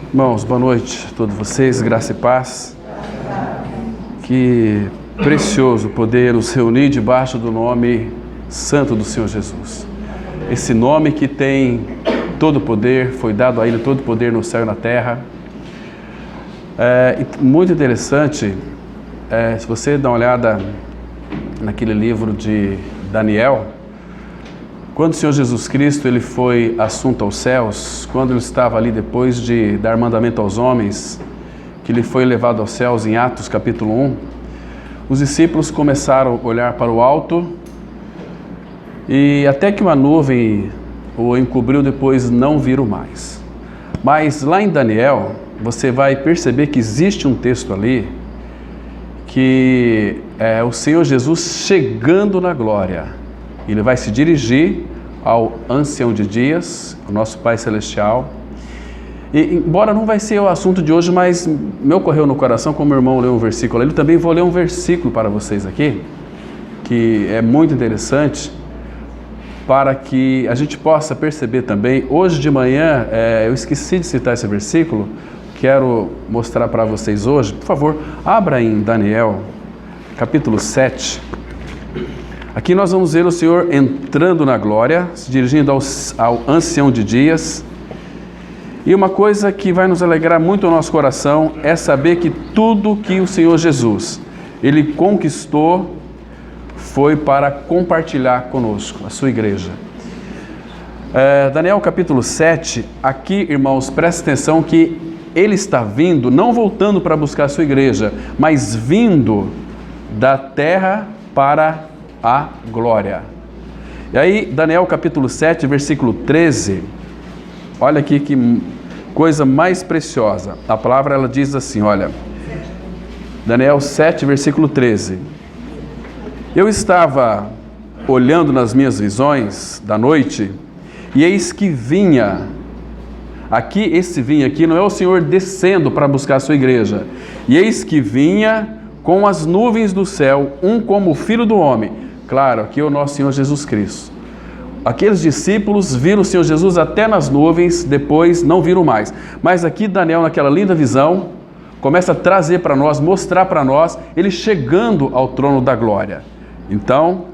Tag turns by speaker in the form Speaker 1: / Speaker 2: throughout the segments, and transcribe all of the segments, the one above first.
Speaker 1: Irmãos, boa noite a todos vocês, graça e paz. Que precioso poder nos reunir debaixo do nome santo do Senhor Jesus. Esse nome que tem todo o poder, foi dado a Ele todo o poder no céu e na terra. Muito interessante, se você dá uma olhada naquele livro de Daniel, quando o Senhor Jesus Cristo ele foi assunto aos céus, quando ele estava ali depois de dar mandamento aos homens, que ele foi levado aos céus em Atos capítulo 1, os discípulos começaram a olhar para o alto e até que uma nuvem o encobriu, depois não viram mais. Mas lá em Daniel, você vai perceber que existe um texto ali que é o Senhor Jesus chegando na glória. Ele vai se dirigir ao ancião de dias, o nosso Pai Celestial. E, embora não vai ser o assunto de hoje, mas me ocorreu no coração, como o irmão leu um versículo ali, eu também vou ler um versículo para vocês aqui, que é muito interessante, para que a gente possa perceber também. Hoje de manhã, eu esqueci de citar esse versículo, quero mostrar para vocês hoje. Por favor, abra em Daniel, capítulo 7. Aqui nós vamos ver o Senhor entrando na glória, se dirigindo ao ancião de dias. E uma coisa que vai nos alegrar muito o nosso coração é saber que tudo que o Senhor Jesus, Ele conquistou, foi para compartilhar conosco, a sua igreja. Daniel capítulo 7, aqui, irmãos, presta atenção que Ele está vindo, não voltando para buscar a sua igreja, mas vindo da terra para a glória. E aí, Daniel capítulo 7, versículo 13, olha aqui que coisa mais preciosa. A palavra ela diz assim, olha, Daniel 7, versículo 13. Eu estava olhando nas minhas visões da noite, e eis que vinha, aqui, esse vinha aqui não é o Senhor descendo para buscar a sua igreja, e eis que vinha com as nuvens do céu, um como o Filho do Homem. Claro, aqui é o nosso Senhor Jesus Cristo. Aqueles discípulos viram o Senhor Jesus até nas nuvens, depois não viram mais. Mas aqui Daniel, naquela linda visão, começa a trazer para nós, mostrar para nós, ele chegando ao trono da glória. Então,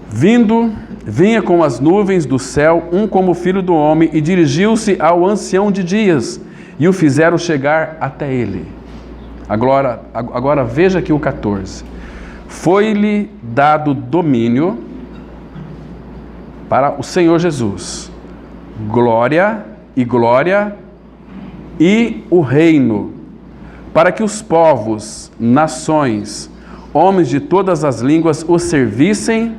Speaker 1: vinha com as nuvens do céu, um como o Filho do Homem, e dirigiu-se ao ancião de dias, e o fizeram chegar até ele. Agora veja aqui o 14. Foi-lhe dado domínio para o Senhor Jesus, glória e o reino, para que os povos, nações, homens de todas as línguas o servissem.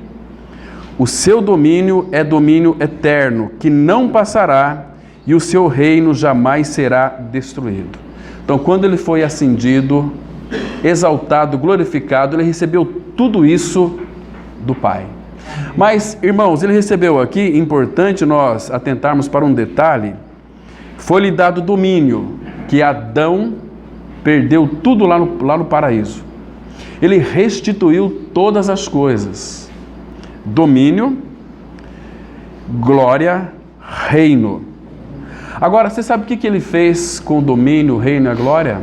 Speaker 1: O seu domínio é domínio eterno, que não passará, e o seu reino jamais será destruído. Então, quando ele foi ascendido, exaltado, glorificado, ele recebeu tudo isso do Pai. Mas, irmãos, ele recebeu aqui, importante nós atentarmos para um detalhe, foi-lhe dado domínio, que Adão perdeu tudo lá no paraíso. Ele restituiu todas as coisas. Domínio, glória, reino. Agora, você sabe o que ele fez com o domínio, o reino e a glória?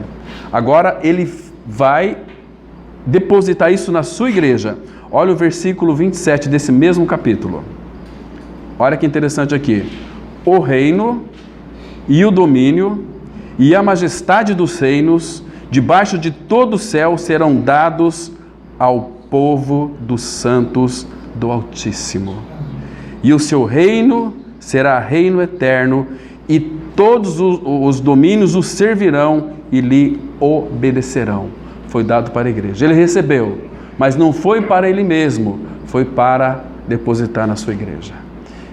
Speaker 1: Agora ele vai depositar isso na sua igreja. Olha o versículo 27 desse mesmo capítulo. Olha que interessante aqui. O reino e o domínio e a majestade dos reinos debaixo de todo o céu serão dados ao povo dos santos do Altíssimo. E o seu reino será reino eterno, e todos os domínios o servirão e lhe obedecerão. Foi dado para a igreja. Ele recebeu, mas não foi para ele mesmo, foi para depositar na sua igreja.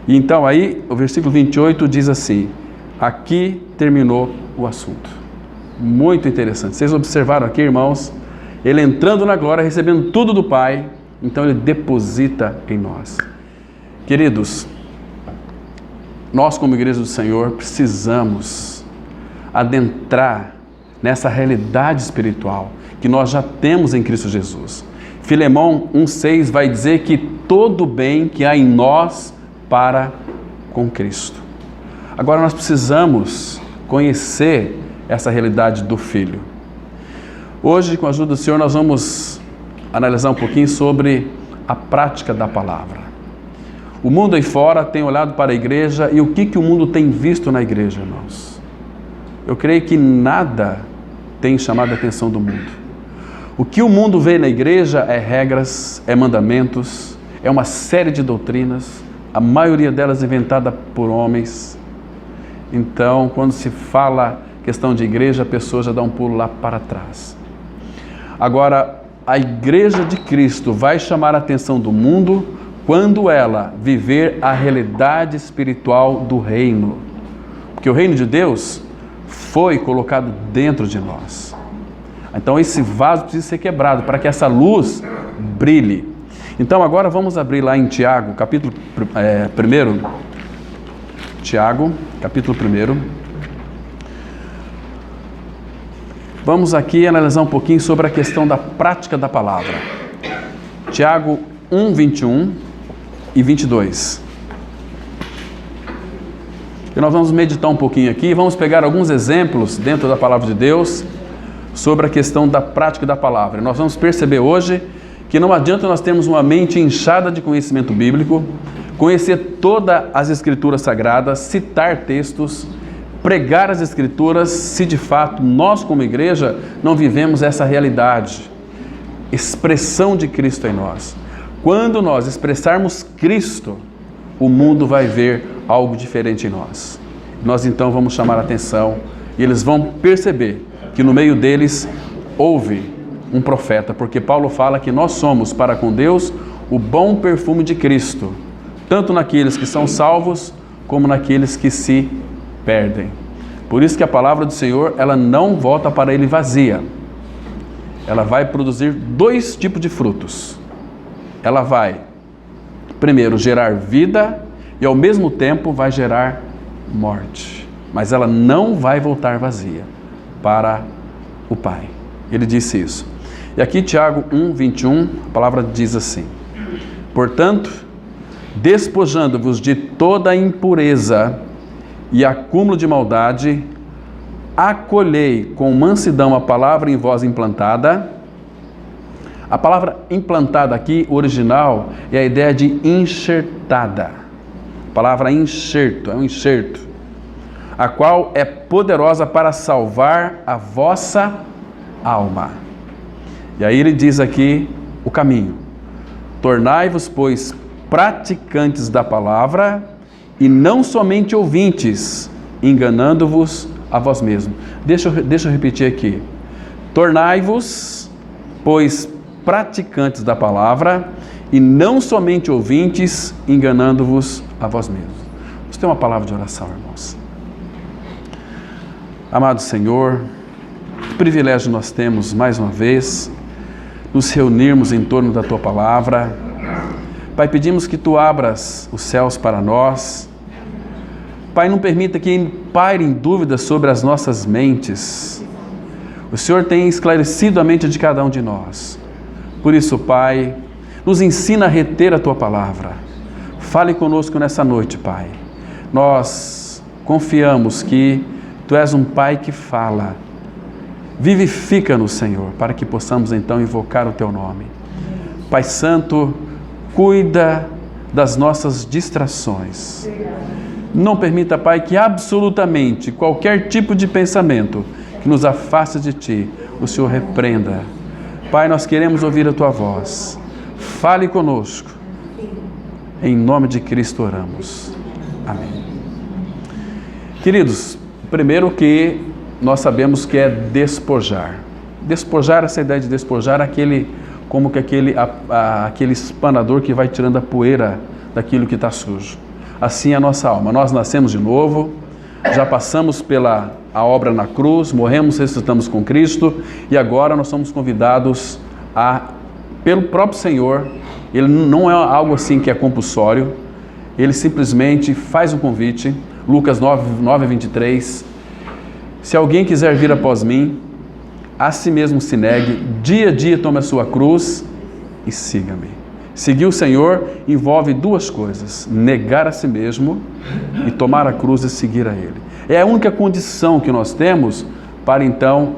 Speaker 1: E então aí, o versículo 28 diz assim, aqui terminou o assunto. Muito interessante. Vocês observaram aqui, irmãos, ele entrando na glória, recebendo tudo do Pai, então ele deposita em nós. Queridos, nós como igreja do Senhor precisamos adentrar nessa realidade espiritual que nós já temos em Cristo Jesus. Filemão 1,6 vai dizer que todo bem que há em nós para com Cristo. Agora nós precisamos conhecer essa realidade do Filho. Hoje, com a ajuda do Senhor, nós vamos analisar um pouquinho sobre a prática da palavra. O mundo aí fora tem olhado para a igreja e o que o mundo tem visto na igreja, irmãos? Eu creio que nada tem chamado a atenção do mundo. O que o mundo vê na igreja é regras, é mandamentos, é uma série de doutrinas, a maioria delas inventada por homens. Então, quando se fala questão de igreja, a pessoa já dá um pulo lá para trás. Agora, a igreja de Cristo vai chamar a atenção do mundo quando ela viver a realidade espiritual do reino. Porque o reino de Deus foi colocado dentro de nós. Então esse vaso precisa ser quebrado para que essa luz brilhe. Então agora vamos abrir lá em Tiago, capítulo 1. Tiago, capítulo 1. Vamos aqui analisar um pouquinho sobre a questão da prática da palavra. Tiago 1, 21 e 22. E nós vamos meditar um pouquinho aqui e vamos pegar alguns exemplos dentro da palavra de Deus sobre a questão da prática da palavra. Nós vamos perceber hoje que não adianta nós termos uma mente inchada de conhecimento bíblico, conhecer todas as escrituras sagradas, citar textos, pregar as escrituras, se de fato nós como igreja não vivemos essa realidade, expressão de Cristo em nós. Quando nós expressarmos Cristo, o mundo vai ver algo diferente em nós. Nós então vamos chamar a atenção e eles vão perceber que no meio deles houve um profeta, porque Paulo fala que nós somos para com Deus o bom perfume de Cristo, tanto naqueles que são salvos como naqueles que se perdem. Por isso que a palavra do Senhor, ela não volta para ele vazia. Ela vai produzir dois tipos de frutos. Ela vai, primeiro, gerar vida e ao mesmo tempo vai gerar morte. Mas ela não vai voltar vazia para o Pai. Ele disse isso. E aqui Tiago 1, 21, a palavra diz assim: portanto, despojando-vos de toda impureza e acúmulo de maldade, acolhei com mansidão a palavra em vós implantada. A palavra implantada aqui, original, é a ideia de enxertada. A palavra enxerto, é um enxerto, a qual é poderosa para salvar a vossa alma. E aí ele diz aqui o caminho: tornai-vos, pois, praticantes da palavra e não somente ouvintes, enganando-vos a vós mesmos. Deixa eu repetir aqui. Tornai-vos, pois, praticantes da palavra e não somente ouvintes, enganando-vos a vós mesmos. Vamos ter uma palavra de oração, irmãos. Amado Senhor, que privilégio nós temos mais uma vez nos reunirmos em torno da Tua palavra. Pai, pedimos que Tu abras os céus para nós. Pai, não permita que pairem dúvidas sobre as nossas mentes. O Senhor tem esclarecido a mente de cada um de nós. Por isso, Pai, nos ensina a reter a Tua palavra. Fale conosco nessa noite, Pai. Nós confiamos que Tu és um Pai que fala. Vivifica-nos, Senhor, para que possamos então invocar o Teu nome. Pai Santo, cuida das nossas distrações. Não permita, Pai, que absolutamente qualquer tipo de pensamento que nos afaste de Ti, o Senhor repreenda. Pai, nós queremos ouvir a Tua voz. Fale conosco. Em nome de Cristo oramos. Amém. Queridos, primeiro que nós sabemos que é despojar. Despojar, essa ideia de despojar, aquele espanador que vai tirando a poeira daquilo que está sujo. Assim é a nossa alma. Nós nascemos de novo, já passamos pela obra na cruz, morremos, ressuscitamos com Cristo e agora nós somos convidados pelo próprio Senhor. Ele não é algo assim que é compulsório, Ele simplesmente faz um convite. Lucas 9, 23, se alguém quiser vir após mim, a si mesmo se negue, dia a dia tome a sua cruz e siga-me. Seguir o Senhor envolve duas coisas: negar a si mesmo e tomar a cruz e seguir a Ele. É a única condição que nós temos para então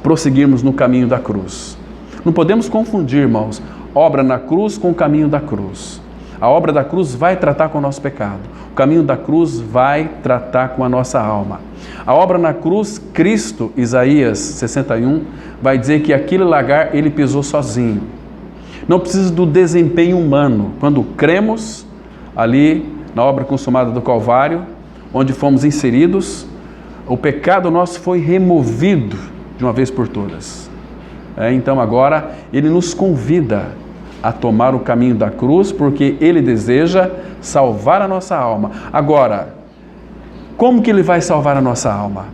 Speaker 1: prosseguirmos no caminho da cruz. Não podemos confundir, irmãos, obra na cruz com o caminho da cruz. A obra da cruz vai tratar com o nosso pecado. O caminho da cruz vai tratar com a nossa alma. A obra na cruz, Cristo, Isaías 61, vai dizer que aquele lagar ele pisou sozinho. Não precisa do desempenho humano. Quando cremos ali na obra consumada do Calvário, onde fomos inseridos, o pecado nosso foi removido de uma vez por todas. Então agora Ele nos convida a tomar o caminho da cruz, porque Ele deseja salvar a nossa alma. Agora, como que Ele vai salvar a nossa alma?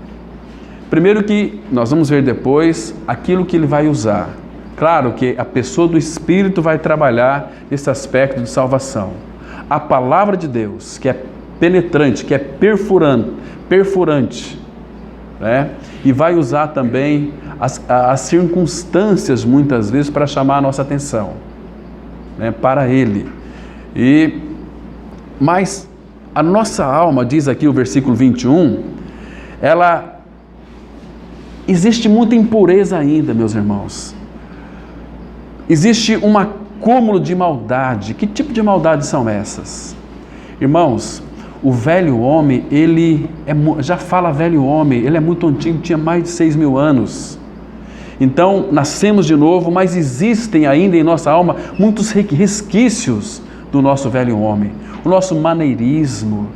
Speaker 1: Primeiro que nós vamos ver depois aquilo que Ele vai usar. Claro que a pessoa do Espírito vai trabalhar esse aspecto de salvação. A palavra de Deus, que é penetrante, que é perfurante, né? E vai usar também as circunstâncias, muitas vezes, para chamar a nossa atenção, né? Para Ele. Mas a nossa alma, diz aqui o versículo 21, existe muita impureza ainda, meus irmãos. Existe um acúmulo de maldade. Que tipo de maldade são essas? Irmãos, o velho homem, já fala velho homem, ele é muito antigo, tinha mais de 6.000 anos. Então, nascemos de novo, mas existem ainda em nossa alma muitos resquícios do nosso velho homem. O nosso maneirismo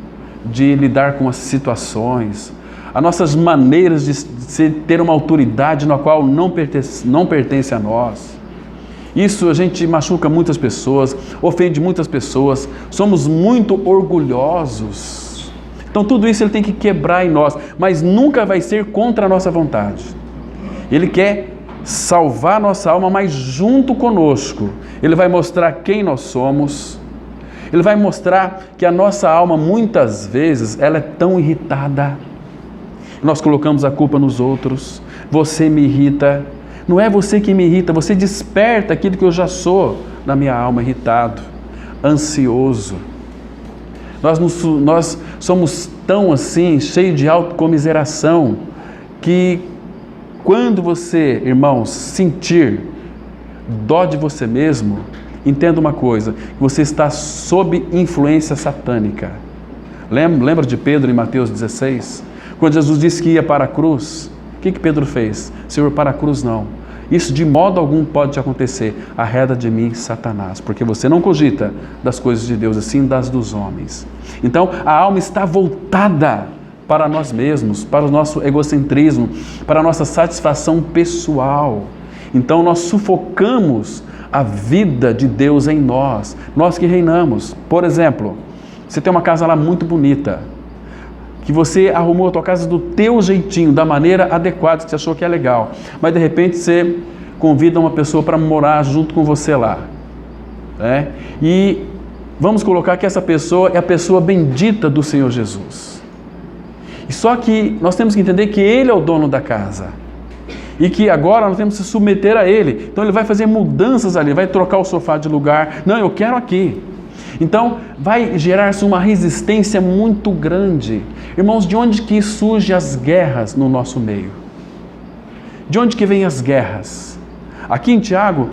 Speaker 1: de lidar com as situações, as nossas maneiras de ter uma autoridade na qual não pertence a nós. Isso a gente machuca muitas pessoas, ofende muitas pessoas, somos muito orgulhosos. Então tudo isso Ele tem que quebrar em nós, mas nunca vai ser contra a nossa vontade. Ele quer salvar nossa alma, mas junto conosco. Ele vai mostrar quem nós somos. Ele vai mostrar que a nossa alma, muitas vezes, ela é tão irritada. Nós colocamos a culpa nos outros. Você me irrita. Não é você que me irrita, você desperta aquilo que eu já sou na minha alma, irritado, ansioso. Nós somos tão assim, cheios de autocomiseração, que quando você, irmãos, sentir dó de você mesmo, entenda uma coisa, que você está sob influência satânica. Lembra de Pedro em Mateus 16? Quando Jesus disse que ia para a cruz, o que Pedro fez? Senhor, para a cruz não. Isso de modo algum pode te acontecer. Arreda de mim, Satanás, porque você não cogita das coisas de Deus, assim das dos homens. Então, a alma está voltada para nós mesmos, para o nosso egocentrismo, para a nossa satisfação pessoal. Então, nós sufocamos a vida de Deus em nós, nós que reinamos. Por exemplo, você tem uma casa lá muito bonita, que você arrumou a tua casa do teu jeitinho, da maneira adequada, que você achou que é legal, mas de repente você convida uma pessoa para morar junto com você lá, né? E vamos colocar que essa pessoa é a pessoa bendita do Senhor Jesus. E só que nós temos que entender que Ele é o dono da casa e que agora nós temos que se submeter a Ele. Então Ele vai fazer mudanças ali, vai trocar o sofá de lugar. Não, eu quero aqui. Então, vai gerar-se uma resistência muito grande. Irmãos, de onde que surgem as guerras no nosso meio? De onde que vêm as guerras? Aqui em Tiago,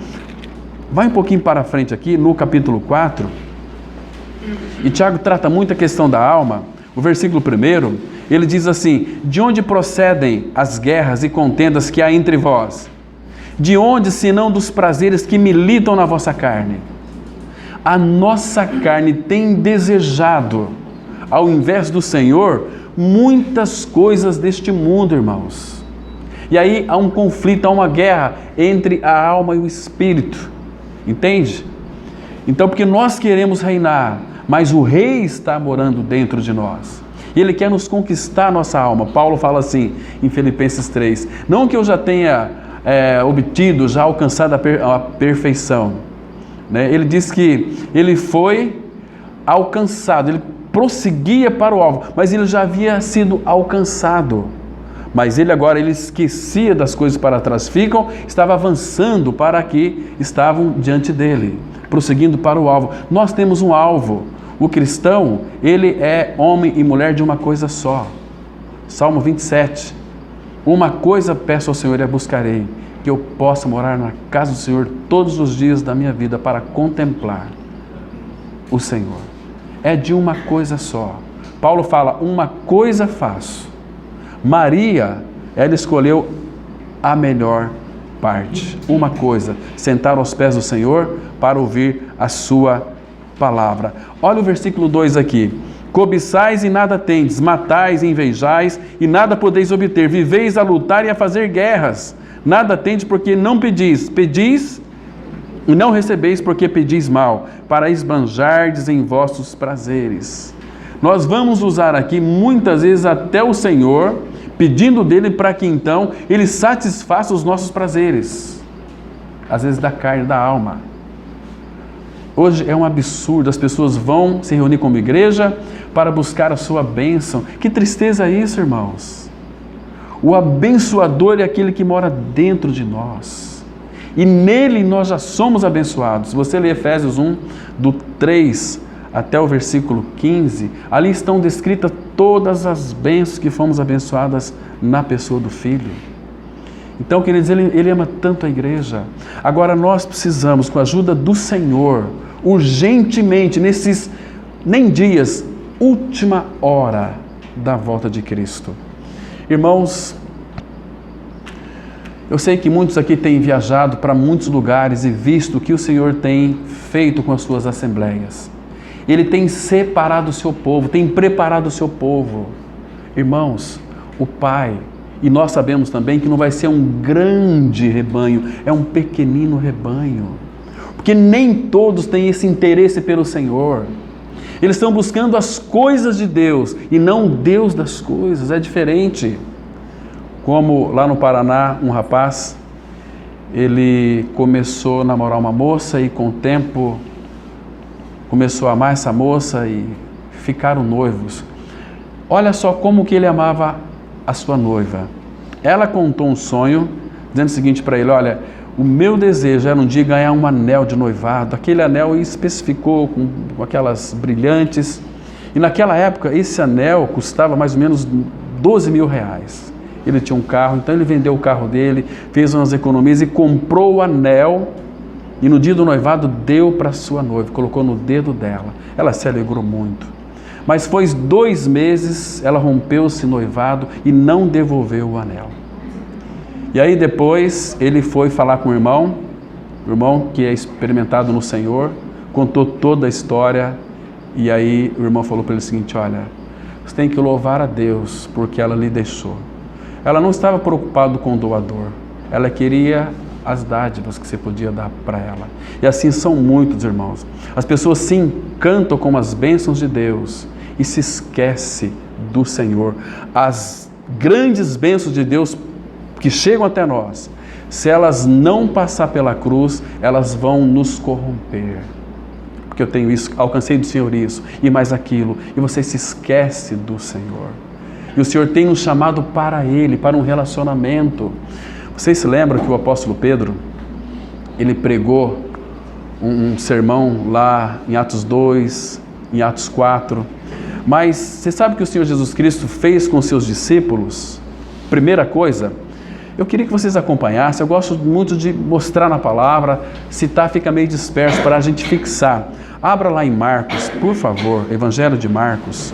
Speaker 1: vai um pouquinho para frente aqui, no capítulo 4, e Tiago trata muito a questão da alma. O versículo 1, ele diz assim: de onde procedem as guerras e contendas que há entre vós? De onde, senão dos prazeres que militam na vossa carne? A nossa carne tem desejado, ao invés do Senhor, muitas coisas deste mundo, irmãos. E aí há um conflito, há uma guerra entre a alma e o espírito. Entende? Então, porque nós queremos reinar, mas o rei está morando dentro de nós. E ele quer nos conquistar a nossa alma. Paulo fala assim, em Filipenses 3, não que eu já tenha obtido, já alcançado a perfeição. Ele diz que ele foi alcançado, ele prosseguia para o alvo, mas ele já havia sido alcançado. Mas ele agora, ele esquecia das coisas para trás, estava avançando para que estavam diante dele. prosseguindo para o alvo. Nós temos um alvo. O cristão, ele é homem e mulher de uma coisa só. Salmo 27. Uma coisa peço ao Senhor e a buscarei, que eu possa morar na casa do Senhor todos os dias da minha vida para contemplar o Senhor. É de uma coisa só. Paulo fala, uma coisa faço. Maria, ela escolheu a melhor parte. Uma coisa, sentar aos pés do Senhor para ouvir a sua palavra. Olha o versículo 2 aqui. Cobiçais e nada tendes, matais e invejais e nada podeis obter, viveis a lutar e a fazer guerras. Nada tendes porque não pedis, pedis e não recebeis porque pedis mal, para esbanjardes em vossos prazeres. Nós vamos usar aqui muitas vezes até o Senhor, pedindo dele para que então ele satisfaça os nossos prazeres, às vezes da carne, da alma. Hoje é um absurdo, as pessoas vão se reunir como igreja para buscar a sua bênção. Que tristeza isso, irmãos. O abençoador é aquele que mora dentro de nós. E nele nós já somos abençoados. Se você ler Efésios 1, do 3 até o versículo 15, ali estão descritas todas as bênçãos que fomos abençoadas na pessoa do Filho. Então, queridos, ele ama tanto a igreja. Agora nós precisamos, com a ajuda do Senhor, urgentemente, nesses nem dias, última hora da volta de Cristo. Irmãos, eu sei que muitos aqui têm viajado para muitos lugares e visto o que o Senhor tem feito com as suas assembleias. Ele tem separado o seu povo, tem preparado o seu povo. Irmãos, o Pai, e nós sabemos também que não vai ser um grande rebanho, é um pequenino rebanho. Porque nem todos têm esse interesse pelo Senhor. Eles estão buscando as coisas de Deus e não Deus das coisas, é diferente. Como lá no Paraná, um rapaz, ele começou a namorar uma moça e com o tempo começou a amar essa moça e ficaram noivos. Olha só como que ele amava a sua noiva. Ela contou um sonho, dizendo o seguinte para ele, olha, o meu desejo era um dia ganhar um anel de noivado. Aquele anel especificou com aquelas brilhantes. E naquela época, esse anel custava mais ou menos 12 mil reais. Ele tinha um carro, então ele vendeu o carro dele, fez umas economias e comprou o anel. E no dia do noivado deu para sua noiva, colocou no dedo dela. Ela se alegrou muito. Mas foi 2 meses, ela rompeu esse noivado e não devolveu o anel. E aí depois ele foi falar com o irmão que é experimentado no Senhor, contou toda a história. E aí o irmão falou para ele o seguinte, olha, você tem que louvar a Deus porque ela lhe deixou. Ela não estava preocupada com o doador, ela queria as dádivas que você podia dar para ela. E assim são muitos, irmãos. As pessoas se encantam com as bênçãos de Deus e se esquecem do Senhor. As grandes bênçãos de Deus que chegam até nós, se elas não passar pela cruz, elas vão nos corromper. Porque eu tenho isso, alcancei do Senhor isso e mais aquilo, e você se esquece do Senhor. E o Senhor tem nos chamado para Ele, para um relacionamento. Vocês se lembram que o apóstolo Pedro, ele pregou um sermão lá em Atos 2, em Atos 4, mas você sabe o que o Senhor Jesus Cristo fez com seus discípulos? Primeira coisa, eu queria que vocês acompanhassem, eu gosto muito de mostrar na palavra, citar fica meio disperso para a gente fixar. Abra lá em Marcos, por favor, Evangelho de Marcos,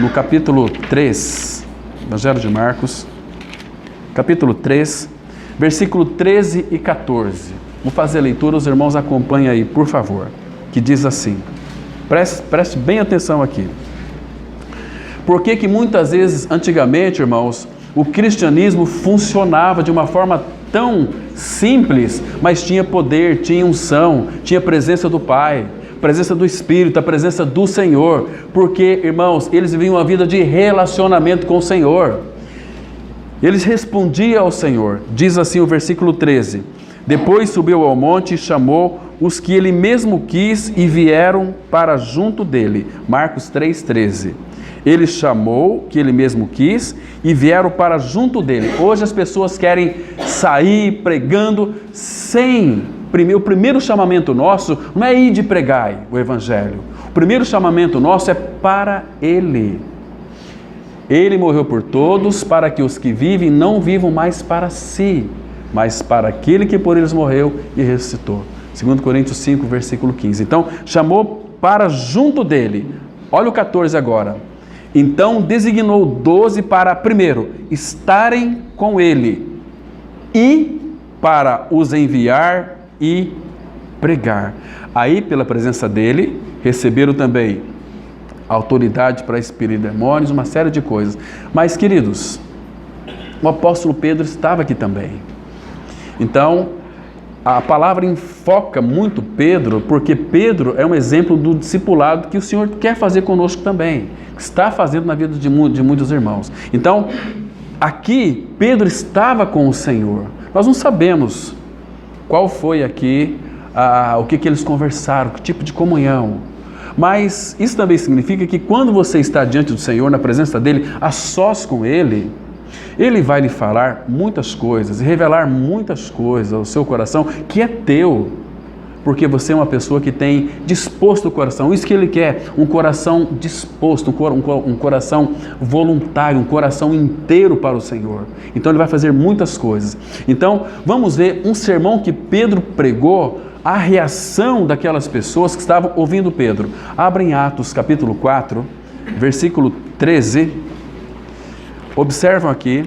Speaker 1: no capítulo 3, Evangelho de Marcos, capítulo 3, versículo 13 e 14. Vou fazer a leitura, os irmãos acompanhem aí, por favor, que diz assim, preste bem atenção aqui. Por que muitas vezes, antigamente, irmãos, o cristianismo funcionava de uma forma tão simples, mas tinha poder, tinha unção, tinha presença do Pai, presença do Espírito, a presença do Senhor, porque, irmãos, eles viviam uma vida de relacionamento com o Senhor. Eles respondiam ao Senhor, diz assim o versículo 13, depois subiu ao monte e chamou os que ele mesmo quis e vieram para junto dele. Marcos 3,13. Ele chamou que ele mesmo quis e vieram para junto dele. Hoje as pessoas querem sair pregando sem o primeiro chamamento nosso não é ir de pregai o Evangelho. O primeiro chamamento nosso é para Ele. Ele morreu por todos, para que os que vivem não vivam mais para si, mas para aquele que por eles morreu e ressuscitou. 2 Coríntios 5, versículo 15. Então, chamou para junto dele. Olha o 14 agora. Então, designou 12 para, primeiro, estarem com ele e para os enviar e pregar. Aí, pela presença dele, receberam também autoridade para expelir demônios, uma série de coisas. Mas, queridos, o apóstolo Pedro estava aqui também. Então, a palavra enfoca muito Pedro, porque Pedro é um exemplo do discipulado que o Senhor quer fazer conosco também, que está fazendo na vida de muitos irmãos. Então, aqui, Pedro estava com o Senhor. Nós não sabemos qual foi aqui, o que eles conversaram, que tipo de comunhão. Mas isso também significa que quando você está diante do Senhor, na presença dEle, a sós com Ele, Ele vai lhe falar muitas coisas e revelar muitas coisas ao seu coração que é teu, porque você é uma pessoa que tem disposto o coração. Isso que Ele quer, um coração disposto, um coração voluntário, um coração inteiro para o Senhor. Então Ele vai fazer muitas coisas. Então vamos ver um sermão que Pedro pregou, a reação daquelas pessoas que estavam ouvindo Pedro. Abrem Atos capítulo 4, versículo 13. Observam aqui,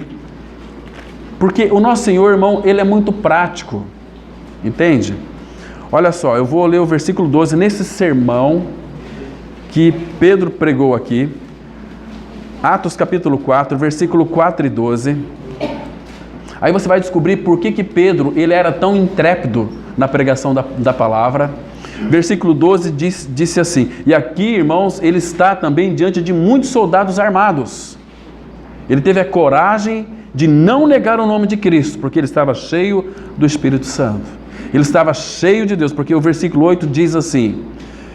Speaker 1: porque o nosso Senhor, irmão, Ele é muito prático, entende? Olha só, eu vou ler o versículo 12, nesse sermão que Pedro pregou aqui, Atos capítulo 4, versículo 4 e 12. Aí você vai descobrir por que Pedro ele era tão intrépido na pregação da palavra. Versículo 12 disse assim: e aqui, irmãos, ele está também diante de muitos soldados armados. Ele teve a coragem de não negar o nome de Cristo, porque ele estava cheio do Espírito Santo. Ele estava cheio de Deus, porque o versículo 8 diz assim: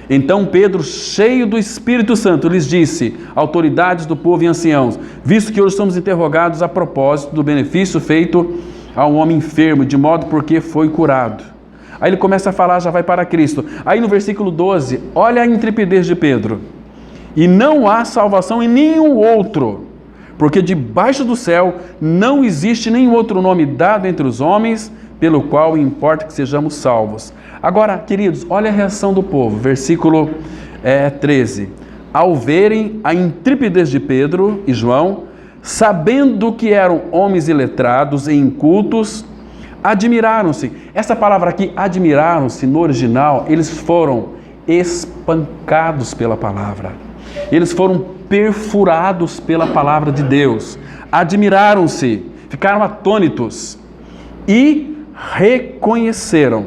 Speaker 1: então Pedro, cheio do Espírito Santo, lhes disse, autoridades do povo e anciãos, visto que hoje somos interrogados a propósito do benefício feito a um homem enfermo, de modo porque foi curado. Aí ele começa a falar, já vai para Cristo. Aí no versículo 12, olha a intrepidez de Pedro. E não há salvação em nenhum outro, porque debaixo do céu não existe nenhum outro nome dado entre os homens, pelo qual importa que sejamos salvos. Agora, queridos, olha a reação do povo, versículo 13. Ao verem a intrepidez de Pedro e João, sabendo que eram homens iletrados e incultos, admiraram-se. Essa palavra aqui, admiraram-se, no original, eles foram espancados pela palavra. Eles foram perfurados pela palavra de Deus. Admiraram-se, ficaram atônitos e reconheceram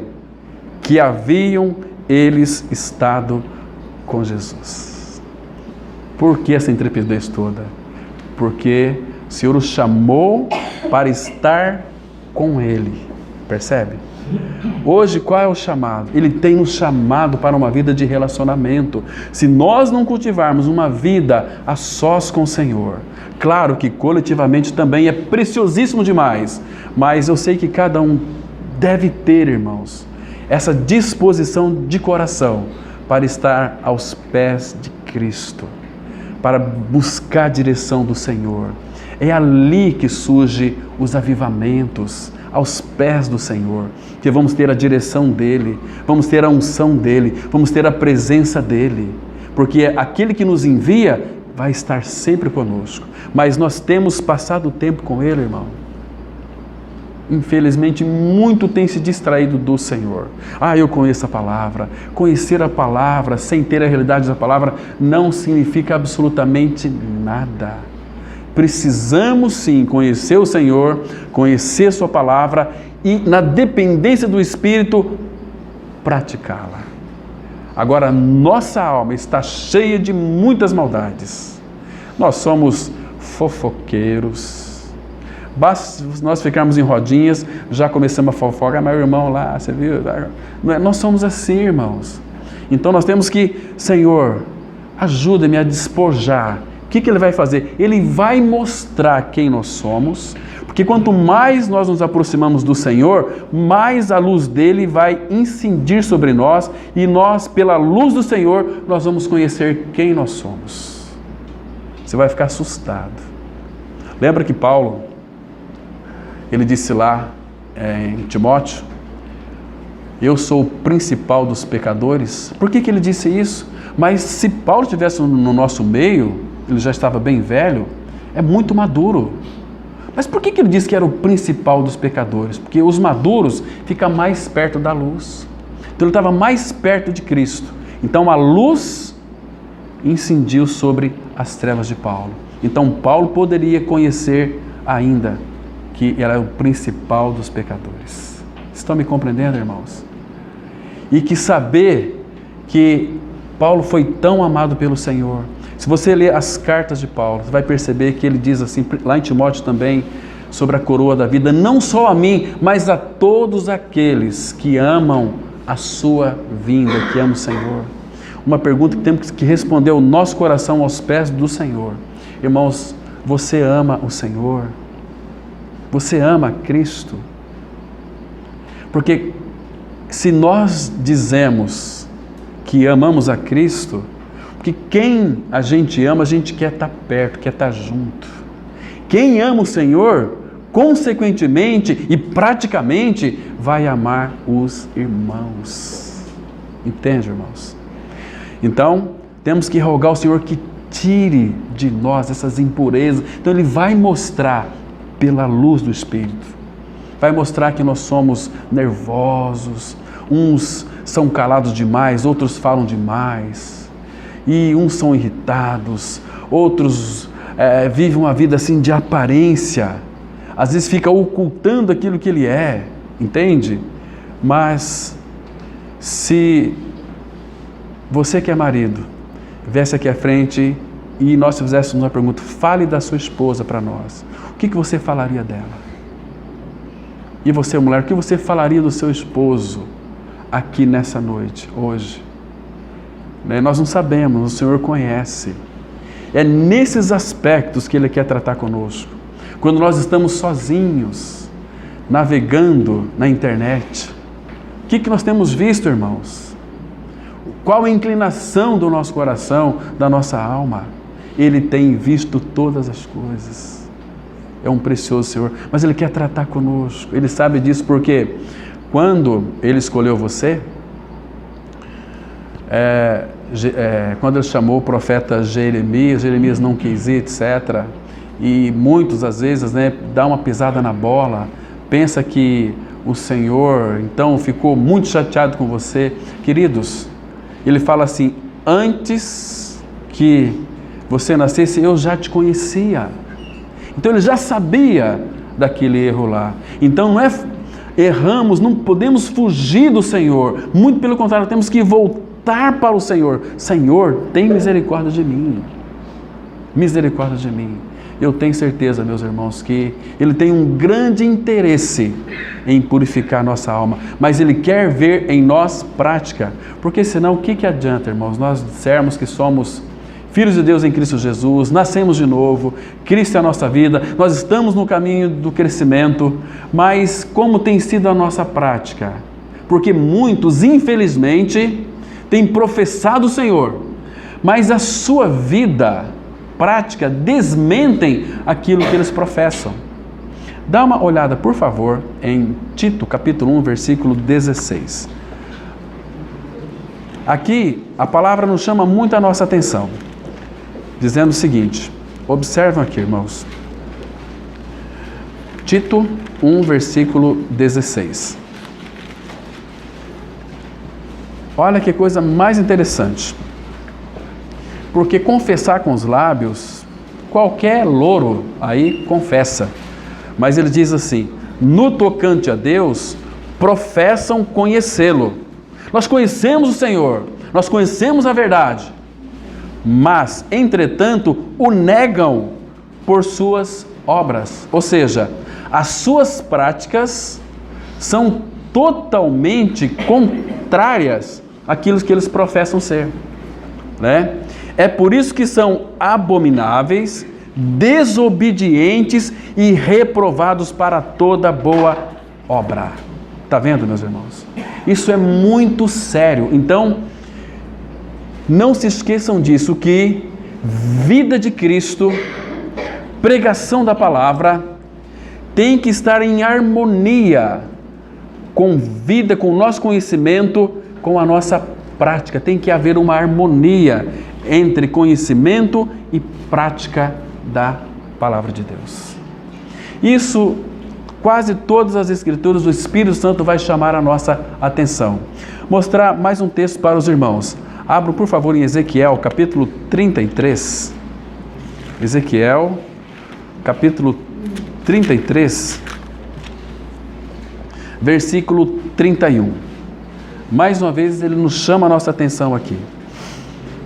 Speaker 1: que haviam eles estado com Jesus. Por que essa intrepidez toda? Porque o Senhor os chamou para estar com Ele. Percebe? Hoje, qual é o chamado? Ele tem nos chamado para uma vida de relacionamento. Se nós não cultivarmos uma vida a sós com o Senhor, claro que coletivamente também é preciosíssimo demais, mas eu sei que cada um deve ter, irmãos, essa disposição de coração para estar aos pés de Cristo, para buscar a direção do Senhor. É ali que surgem os avivamentos, aos pés do Senhor, que vamos ter a direção dEle, vamos ter a unção dEle, vamos ter a presença dEle, porque aquele que nos envia vai estar sempre conosco, mas nós temos passado o tempo com Ele, irmão. Infelizmente, muito tem se distraído do Senhor. Eu conheço a palavra. Conhecer a palavra sem ter a realidade da palavra não significa absolutamente nada. Precisamos sim conhecer o Senhor, conhecer sua palavra e, na dependência do Espírito, praticá-la. Agora, nossa alma está cheia de muitas maldades. Nós somos fofoqueiros. Basta nós ficarmos em rodinhas, já começamos a fofocar, meu irmão lá, você viu? Nós somos assim, irmãos. Então nós temos que, Senhor, ajuda-me a despojar que ele vai fazer? Ele vai mostrar quem nós somos, porque quanto mais nós nos aproximamos do Senhor, mais a luz dele vai incidir sobre nós, e nós, pela luz do Senhor, nós vamos conhecer quem nós somos. Você vai ficar assustado. Lembra que Paulo, ele disse lá em Timóteo, eu sou o principal dos pecadores? Por que ele disse isso? Mas se Paulo estivesse no nosso meio, ele já estava bem velho, é muito maduro. Mas por que ele disse que era o principal dos pecadores? Porque os maduros ficam mais perto da luz. Então ele estava mais perto de Cristo. Então a luz incidiu sobre as trevas de Paulo. Então Paulo poderia conhecer ainda que era o principal dos pecadores. Estão me compreendendo, irmãos? E que saber que Paulo foi tão amado pelo Senhor. Se você ler as cartas de Paulo, você vai perceber que ele diz assim, lá em Timóteo também, sobre a coroa da vida, não só a mim, mas a todos aqueles que amam a sua vinda, que amam o Senhor. Uma pergunta que temos que responder ao nosso coração, aos pés do Senhor. Irmãos, você ama o Senhor? Você ama Cristo? Porque se nós dizemos que amamos a Cristo, porque quem a gente ama, a gente quer estar perto, quer estar junto. Quem ama o Senhor, consequentemente e praticamente, vai amar os irmãos. Entende, irmãos? Então, temos que rogar ao Senhor que tire de nós essas impurezas. Então, Ele vai mostrar pela luz do Espírito. Vai mostrar que nós somos nervosos, uns são calados demais, outros falam demais. E uns são irritados, outros vivem uma vida assim de aparência, às vezes fica ocultando aquilo que ele é, entende? Mas se você que é marido, viesse aqui à frente e nós fizéssemos uma pergunta, fale da sua esposa para nós, o que você falaria dela? E você, mulher, o que você falaria do seu esposo aqui nessa noite, hoje? Nós não sabemos, o Senhor conhece. É nesses aspectos que Ele quer tratar conosco. Quando nós estamos sozinhos, navegando na internet, o que nós temos visto, irmãos? Qual a inclinação do nosso coração, da nossa alma? Ele tem visto todas as coisas. É um precioso Senhor, mas Ele quer tratar conosco. Ele sabe disso porque quando Ele escolheu você, quando Ele chamou o profeta Jeremias não quis ir, etc. E muitos, às vezes, dá uma pisada na bola, pensa que o Senhor, então, ficou muito chateado com você. Queridos, Ele fala assim, antes que você nascesse, eu já te conhecia. Então, Ele já sabia daquele erro lá. Então, não é erramos, não podemos fugir do Senhor. Muito pelo contrário, temos que voltar para o Senhor. Senhor, tem misericórdia de mim. Misericórdia de mim. Eu tenho certeza, meus irmãos, que Ele tem um grande interesse em purificar nossa alma, mas Ele quer ver em nós prática, porque senão o que adianta, irmãos, nós dissermos que somos filhos de Deus em Cristo Jesus, nascemos de novo, Cristo é a nossa vida, nós estamos no caminho do crescimento, mas como tem sido a nossa prática? Porque muitos, infelizmente, têm professado o Senhor, mas a sua vida prática desmentem aquilo que eles professam. Dá uma olhada, por favor, em Tito, capítulo 1, versículo 16. Aqui, a palavra nos chama muito a nossa atenção, dizendo o seguinte, observam aqui, irmãos. Tito 1, versículo 16. Olha que coisa mais interessante. Porque confessar com os lábios, qualquer louro aí confessa. Mas ele diz assim, no tocante a Deus, professam conhecê-lo. Nós conhecemos o Senhor, nós conhecemos a verdade, mas, entretanto, o negam por suas obras. Ou seja, as suas práticas são totalmente contrárias àquilo que eles professam ser, né? É por isso que são abomináveis, desobedientes e reprovados para toda boa obra. Está vendo, meus irmãos? Isso é muito sério. Então, não se esqueçam disso, que vida de Cristo, pregação da palavra, tem que estar em harmonia com vida, com o nosso conhecimento, com a nossa prática. Tem que haver uma harmonia entre conhecimento e prática da palavra de Deus. Isso, quase todas as escrituras, o Espírito Santo vai chamar a nossa atenção. Mostrar mais um texto para os irmãos. Abram, por favor, em Ezequiel, capítulo 33. Ezequiel, capítulo 33, versículo 31. Mais uma vez, ele nos chama a nossa atenção aqui.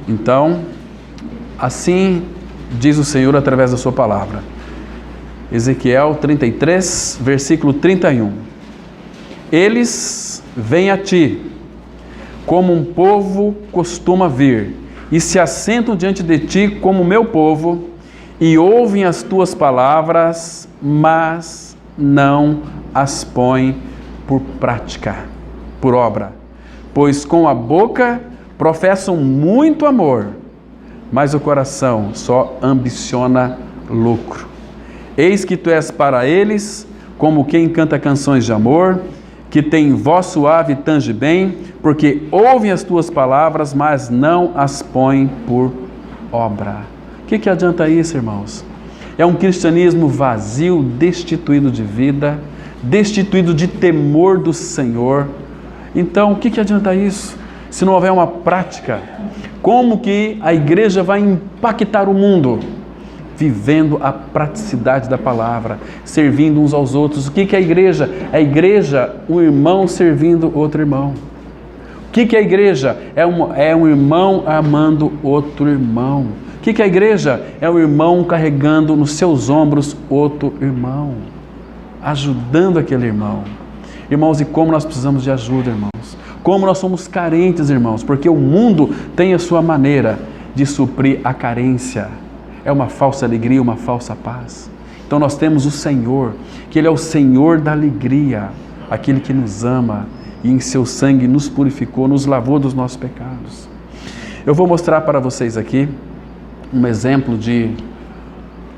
Speaker 1: Então, assim diz o Senhor através da sua palavra. Ezequiel 33, versículo 31. Eles vêm a ti, como um povo costuma vir, e se assentam diante de ti como meu povo, e ouvem as tuas palavras, mas não as põem por prática, por obra. Pois com a boca professam muito amor, mas o coração só ambiciona lucro. Eis que tu és para eles como quem canta canções de amor, que tem voz suave e tange bem, porque ouvem as tuas palavras, mas não as põem por obra. O que adianta isso, irmãos? É um cristianismo vazio, destituído de vida, destituído de temor do Senhor. Então, o que adianta isso? Se não houver uma prática, como que a igreja vai impactar o mundo? Vivendo a praticidade da palavra, servindo uns aos outros. O que é a igreja? A igreja, um irmão servindo outro irmão. O que é a igreja? É um irmão amando outro irmão. O que é a igreja? É um irmão carregando nos seus ombros outro irmão, ajudando aquele irmão. Irmãos, e como nós precisamos de ajuda, irmãos. Como nós somos carentes, irmãos, porque o mundo tem a sua maneira de suprir a carência. É uma falsa alegria, uma falsa paz. Então nós temos o Senhor, que Ele é o Senhor da alegria, aquele que nos ama e em seu sangue nos purificou, nos lavou dos nossos pecados. Eu vou mostrar para vocês aqui um exemplo de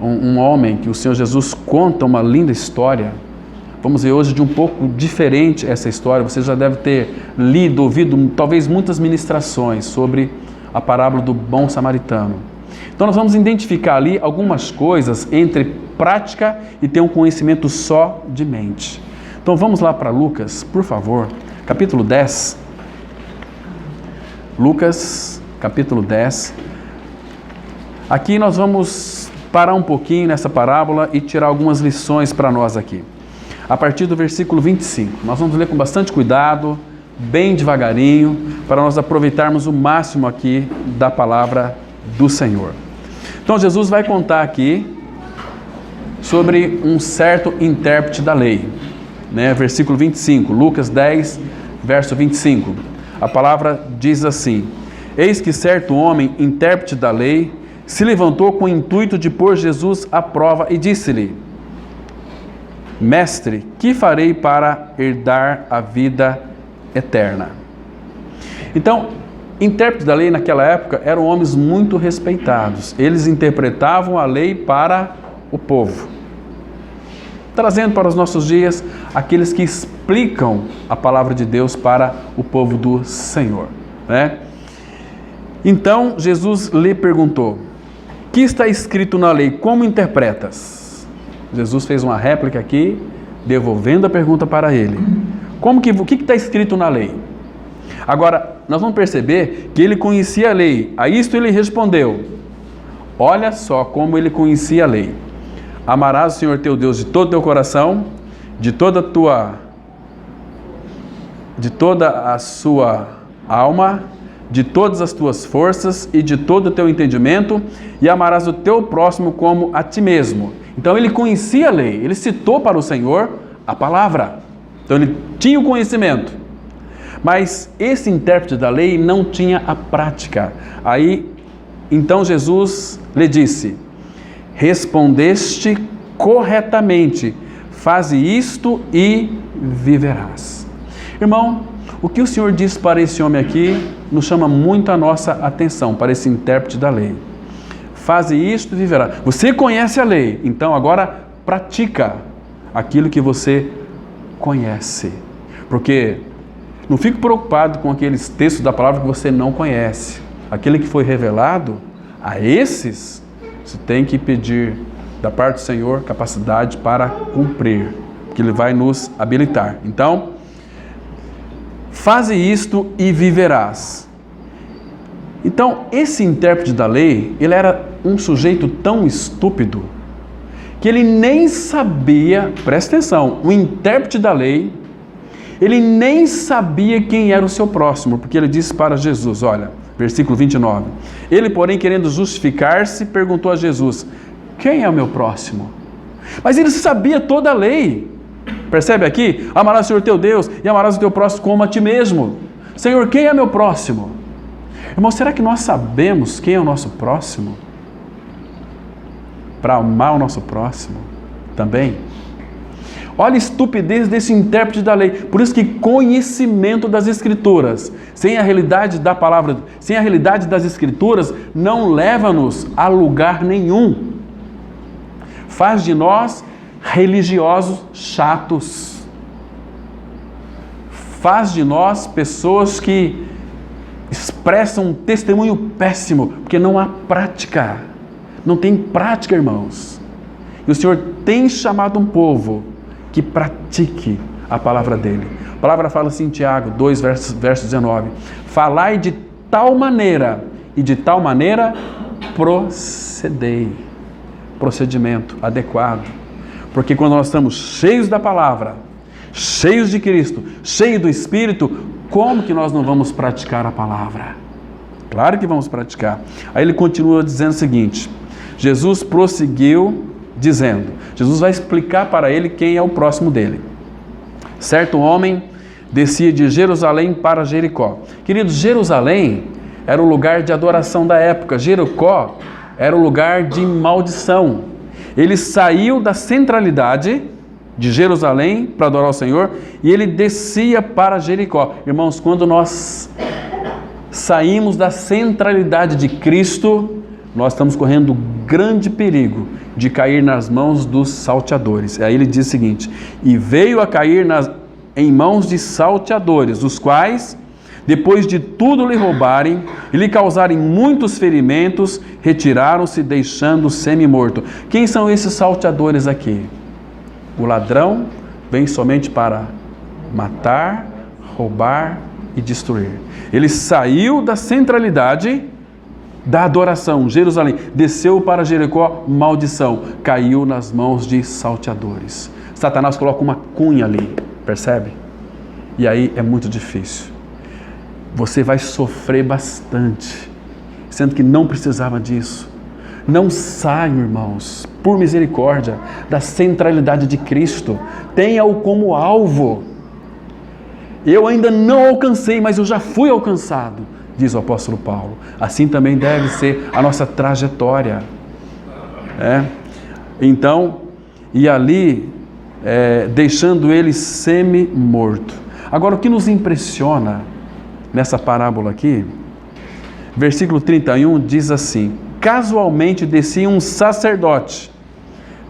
Speaker 1: um homem que o Senhor Jesus conta uma linda história. Vamos ver hoje de um pouco diferente essa história. Você já deve ter lido, ouvido talvez muitas ministrações sobre a parábola do bom samaritano. Então nós vamos identificar ali algumas coisas entre prática e ter um conhecimento só de mente. Então vamos lá para Lucas, por favor, capítulo 10. Lucas, capítulo 10. Aqui nós vamos parar um pouquinho nessa parábola e tirar algumas lições para nós aqui. A partir do versículo 25. Nós vamos ler com bastante cuidado, bem devagarinho, para nós aproveitarmos o máximo aqui da palavra do Senhor. Então Jesus vai contar aqui sobre um certo intérprete da lei, versículo 25, Lucas 10, verso 25. A palavra diz assim: eis que certo homem, intérprete da lei, se levantou com o intuito de pôr Jesus à prova e disse-lhe: mestre, que farei para herdar a vida eterna? Então, intérpretes da lei naquela época eram homens muito respeitados. Eles interpretavam a lei para o povo. Trazendo para os nossos dias aqueles que explicam a palavra de Deus para o povo do Senhor, Então Jesus lhe perguntou: que está escrito na lei? Como interpretas? Jesus fez uma réplica aqui, devolvendo a pergunta para ele. O que está escrito na lei? Agora, nós vamos perceber que ele conhecia a lei. A isto ele respondeu. Olha só como ele conhecia a lei. Amarás o Senhor teu Deus de todo o teu coração, de toda a sua alma, de todas as tuas forças e de todo o teu entendimento, e amarás o teu próximo como a ti mesmo. Então ele conhecia a lei, ele citou para o Senhor a palavra. Então ele tinha o conhecimento. Mas esse intérprete da lei não tinha a prática. Aí Então Jesus lhe disse: respondeste corretamente, faze isto e viverás. Irmão, o que o Senhor diz para esse homem aqui nos chama muito a nossa atenção, para esse intérprete da lei. Faze isto e viverás. Você conhece a lei, então agora pratica aquilo que você conhece. Porque não fique preocupado com aqueles textos da palavra que você não conhece. Aquele que foi revelado, a esses, você tem que pedir da parte do Senhor capacidade para cumprir, porque Ele vai nos habilitar. Então, faze isto e viverás. Então, esse intérprete da lei, ele era um sujeito tão estúpido, que ele nem sabia, presta atenção, o intérprete da lei, ele nem sabia quem era o seu próximo, porque ele disse para Jesus, olha, versículo 29, ele, porém, querendo justificar-se, perguntou a Jesus, quem é o meu próximo? Mas ele sabia toda a lei, percebe aqui? Amarás o Senhor teu Deus e amarás o teu próximo como a ti mesmo. Senhor, quem é meu próximo? Irmão, será que nós sabemos quem é o nosso próximo? Para amar o nosso próximo também? Olha a estupidez desse intérprete da lei. Por isso que conhecimento das Escrituras, sem a realidade da palavra, sem a realidade das Escrituras, não leva-nos a lugar nenhum. Faz de nós religiosos chatos. Faz de nós pessoas que expressam um testemunho péssimo, porque não há prática. Não tem prática, irmãos. E o Senhor tem chamado um povo que pratique a palavra dele. A palavra fala assim em Tiago 2, verso 19. Falai de tal maneira, e de tal maneira procedei. Procedimento adequado. Porque quando nós estamos cheios da palavra, cheios de Cristo, cheios do Espírito, como que nós não vamos praticar a palavra? Claro que vamos praticar. Aí ele continua dizendo o seguinte, Jesus prosseguiu dizendo, Jesus vai explicar para ele quem é o próximo dele. Certo homem descia de Jerusalém para Jericó. Queridos, Jerusalém era o lugar de adoração da época. Jericó era o lugar de maldição. Ele saiu da centralidade de Jerusalém para adorar o Senhor e ele descia para Jericó. Irmãos, quando nós saímos da centralidade de Cristo, nós estamos correndo grande perigo de cair nas mãos dos salteadores. Aí ele diz o seguinte, e veio a cair em mãos de salteadores, os quais, depois de tudo lhe roubarem e lhe causarem muitos ferimentos, retiraram-se deixando semi-morto. Quem são esses salteadores aqui? O ladrão vem somente para matar, roubar e destruir. Ele saiu da centralidade da adoração, Jerusalém, desceu para Jericó, maldição, caiu nas mãos de salteadores. Satanás coloca uma cunha ali, percebe? E aí é muito difícil. Você vai sofrer bastante, sendo que não precisava disso. Não saiam, irmãos, por misericórdia, da centralidade de Cristo. Tenha-o como alvo. Eu ainda não alcancei, mas eu já fui alcançado, diz o apóstolo Paulo. Assim também deve ser a nossa trajetória. Então, e ali, deixando ele semi-morto. Agora, o que nos impressiona nessa parábola aqui, versículo 31 diz assim, casualmente descia um sacerdote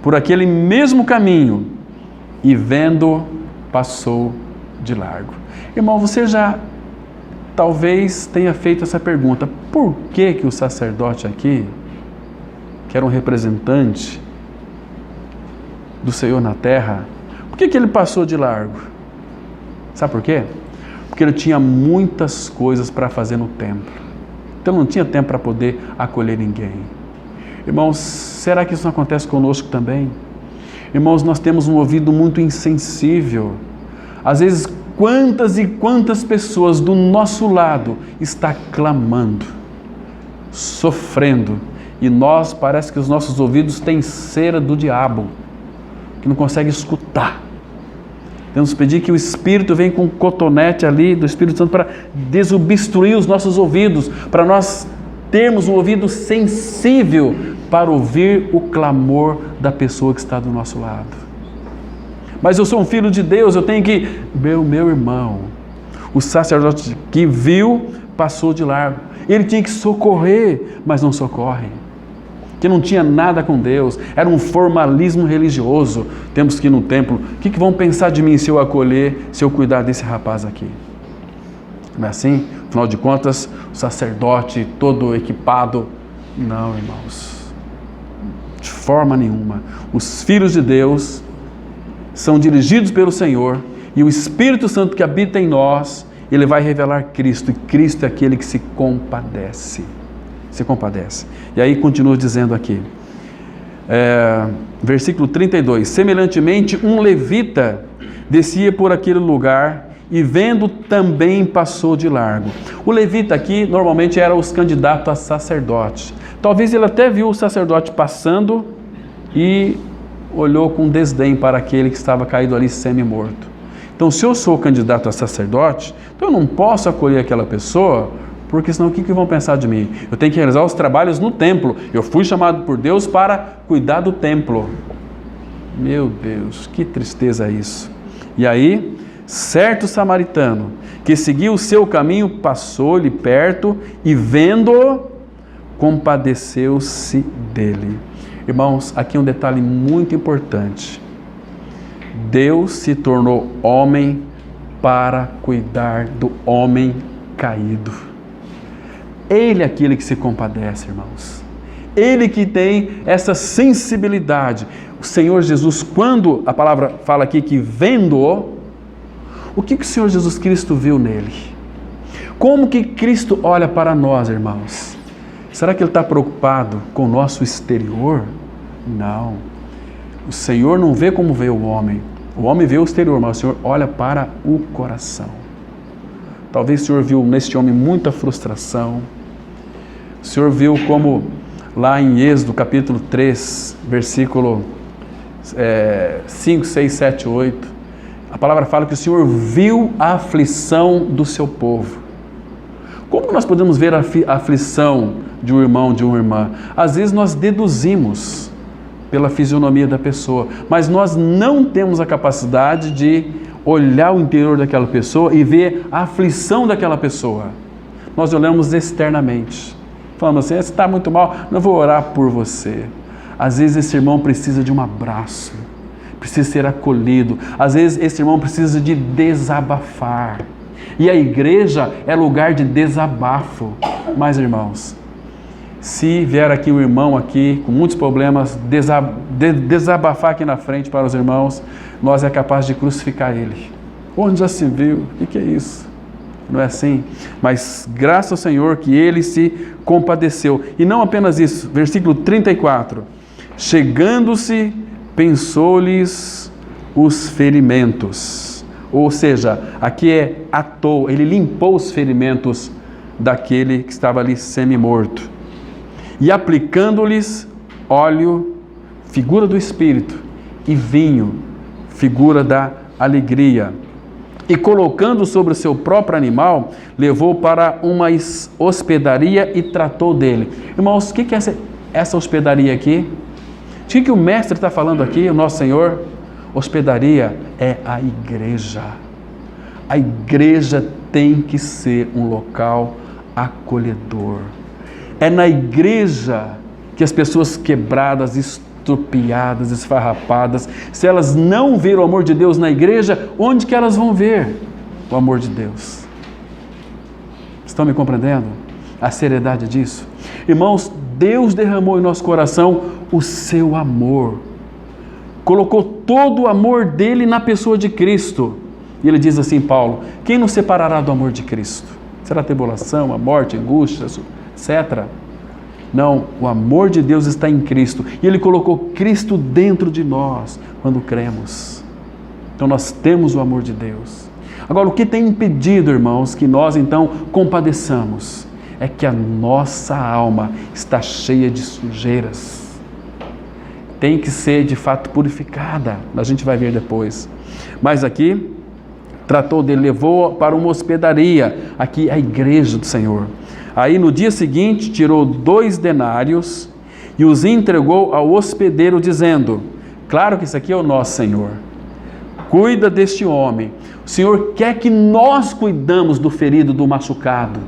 Speaker 1: por aquele mesmo caminho e vendo, passou de largo. Irmão, você já talvez tenha feito essa pergunta, por que o sacerdote aqui, que era um representante do Senhor na terra, por que ele passou de largo? Sabe por quê? Porque ele tinha muitas coisas para fazer no templo. Então não tinha tempo para poder acolher ninguém. Irmãos, será que isso não acontece conosco também? Irmãos, nós temos um ouvido muito insensível. Às vezes, quantas e quantas pessoas do nosso lado está clamando, sofrendo, e nós, parece que os nossos ouvidos têm cera do diabo, que não consegue escutar. Temos que pedir que o Espírito venha com um cotonete ali do Espírito Santo para desobstruir os nossos ouvidos, para nós termos um ouvido sensível para ouvir o clamor da pessoa que está do nosso lado. Mas eu sou um filho de Deus, eu tenho que... Meu irmão, o sacerdote que viu, passou de largo. Ele tinha que socorrer, mas não socorre. Que não tinha nada com Deus, era um formalismo religioso. Temos que ir no templo. O que vão pensar de mim se eu acolher, se eu cuidar desse rapaz aqui? Não é assim? Afinal de contas, o sacerdote todo equipado. Não, irmãos. De forma nenhuma. Os filhos de Deus são dirigidos pelo Senhor e o Espírito Santo que habita em nós, ele vai revelar Cristo. E Cristo é aquele que se compadece. Se compadece. E aí continua dizendo aqui, versículo 32, semelhantemente um levita descia por aquele lugar e vendo também passou de largo. O levita aqui normalmente era os candidatos a sacerdote. Talvez ele até viu o sacerdote passando e olhou com desdém para aquele que estava caído ali semi-morto. Então, se eu sou candidato a sacerdote, então eu não posso acolher aquela pessoa, porque senão o que vão pensar de mim? Eu tenho que realizar os trabalhos no templo. Eu fui chamado por Deus para cuidar do templo. Meu Deus, que tristeza isso. E aí, certo samaritano, que seguiu o seu caminho, passou-lhe perto e vendo-o, compadeceu-se dele. Irmãos, aqui um detalhe muito importante. Deus se tornou homem para cuidar do homem caído. Ele é aquele que se compadece, irmãos. Ele que tem essa sensibilidade. O Senhor Jesus, quando a palavra fala aqui que vendo-o, o que o Senhor Jesus Cristo viu nele? Como que Cristo olha para nós, irmãos? Será que Ele está preocupado com o nosso exterior? Não. O Senhor não vê como vê o homem. O homem vê o exterior, mas o Senhor olha para o coração. Talvez o Senhor viu neste homem muita frustração. O Senhor viu como lá em Êxodo capítulo 3, versículo 5, 6, 7, 8, a palavra fala que o Senhor viu a aflição do seu povo. Como nós podemos ver a aflição de um irmão, de uma irmã? Às vezes nós deduzimos pela fisionomia da pessoa, mas nós não temos a capacidade de olhar o interior daquela pessoa e ver a aflição daquela pessoa. Nós olhamos externamente, falamos assim, você está muito mal, não vou orar por você. Às vezes esse irmão precisa de um abraço, precisa ser acolhido, às vezes esse irmão precisa de desabafar, e a igreja é lugar de desabafo. Mas irmãos, se vier aqui um irmão aqui com muitos problemas, desabafar aqui na frente para os irmãos, nós é capaz de crucificar ele. Onde já se viu? O que é isso? Não é assim? Mas graças ao Senhor que ele se compadeceu. E não apenas isso, versículo 34. Chegando-se, pensou-lhes os ferimentos. Ou seja, aqui é atou, ele limpou os ferimentos daquele que estava ali semi-morto. E aplicando-lhes óleo, figura do Espírito, e vinho, figura da alegria. E colocando sobre o seu próprio animal, levou para uma hospedaria e tratou dele. Irmãos, o que é essa hospedaria aqui? O que o mestre está falando aqui, o nosso Senhor? Hospedaria é a igreja. A igreja tem que ser um local acolhedor. É na igreja que as pessoas quebradas, estrupiadas, esfarrapadas, se elas não verem o amor de Deus na igreja, onde que elas vão ver o amor de Deus? Estão me compreendendo? A seriedade disso? Irmãos, Deus derramou em nosso coração o seu amor. Colocou todo o amor dele na pessoa de Cristo. E ele diz assim, Paulo, quem nos separará do amor de Cristo? Será a tribulação, a morte, a angústia, etc.? Não, o amor de Deus está em Cristo. E Ele colocou Cristo dentro de nós quando cremos. Então nós temos o amor de Deus. Agora, o que tem impedido, irmãos, que nós então compadeçamos? É que a nossa alma está cheia de sujeiras. Tem que ser de fato purificada. A gente vai ver depois. Mas aqui, tratou dele, levou para uma hospedaria. Aqui é a igreja do Senhor. Aí no dia seguinte tirou 2 denários e os entregou ao hospedeiro, dizendo: claro que isso aqui é o nosso Senhor. Cuida deste homem. O Senhor quer que nós cuidamos do ferido, do machucado.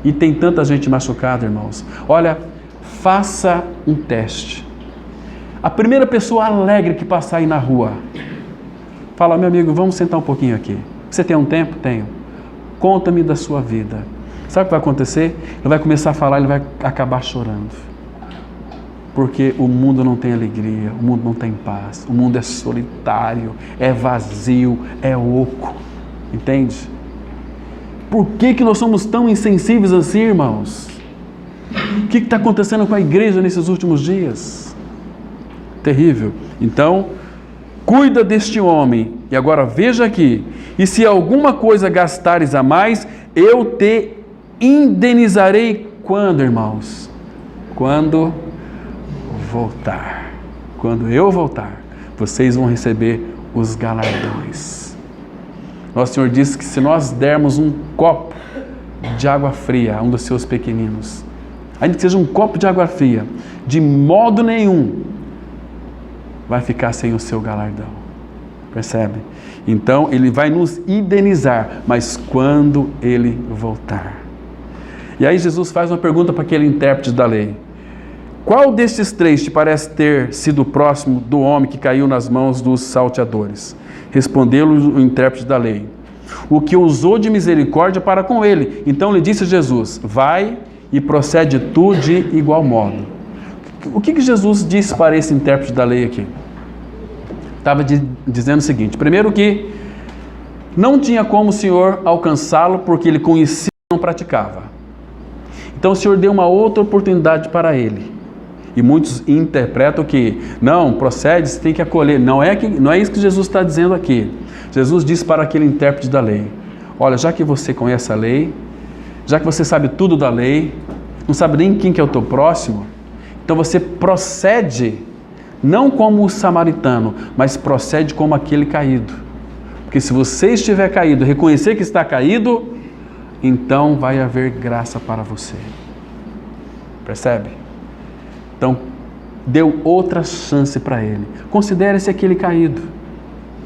Speaker 1: E tem tanta gente machucada, irmãos. Olha, faça um teste. A primeira pessoa alegre que passar aí na rua, fala: meu amigo, vamos sentar um pouquinho aqui. Você tem um tempo? Tenho. Conta-me da sua vida. Sabe o que vai acontecer? Ele vai começar a falar, ele vai acabar chorando. Porque o mundo não tem alegria, o mundo não tem paz, o mundo é solitário, é vazio, é oco. Entende? Por que nós somos tão insensíveis assim, irmãos? O que está acontecendo com a igreja nesses últimos dias? Terrível. Então, cuida deste homem. E agora veja aqui: e se alguma coisa gastares a mais, eu te indenizarei quando, irmãos? Quando voltar. Quando eu voltar, vocês vão receber os galardões. Nosso Senhor disse que se nós dermos um copo de água fria a um dos seus pequeninos, ainda que seja um copo de água fria, de modo nenhum vai ficar sem o seu galardão. Percebe? Então ele vai nos indenizar, mas quando ele voltar. E aí Jesus faz uma pergunta para aquele intérprete da lei: qual destes 3 te parece ter sido próximo do homem que caiu nas mãos dos salteadores? Respondeu-lhe o intérprete da lei: o que usou de misericórdia para com ele. Então lhe disse Jesus: vai e procede tu de igual modo. O que Jesus disse para esse intérprete da lei aqui? Estava dizendo o seguinte: primeiro, que não tinha como o Senhor alcançá-lo porque ele conhecia e não praticava. Então o Senhor deu uma outra oportunidade para ele. E muitos interpretam que, não, procede, você tem que acolher. Não é isso que Jesus está dizendo aqui. Jesus disse para aquele intérprete da lei: olha, já que você conhece a lei, já que você sabe tudo da lei, não sabe nem quem que é o teu próximo, então você procede, não como o samaritano, mas procede como aquele caído. Porque se você estiver caído, reconhecer que está caído, então vai haver graça para você. Percebe? Então, deu outra chance para ele. Considere-se aquele caído.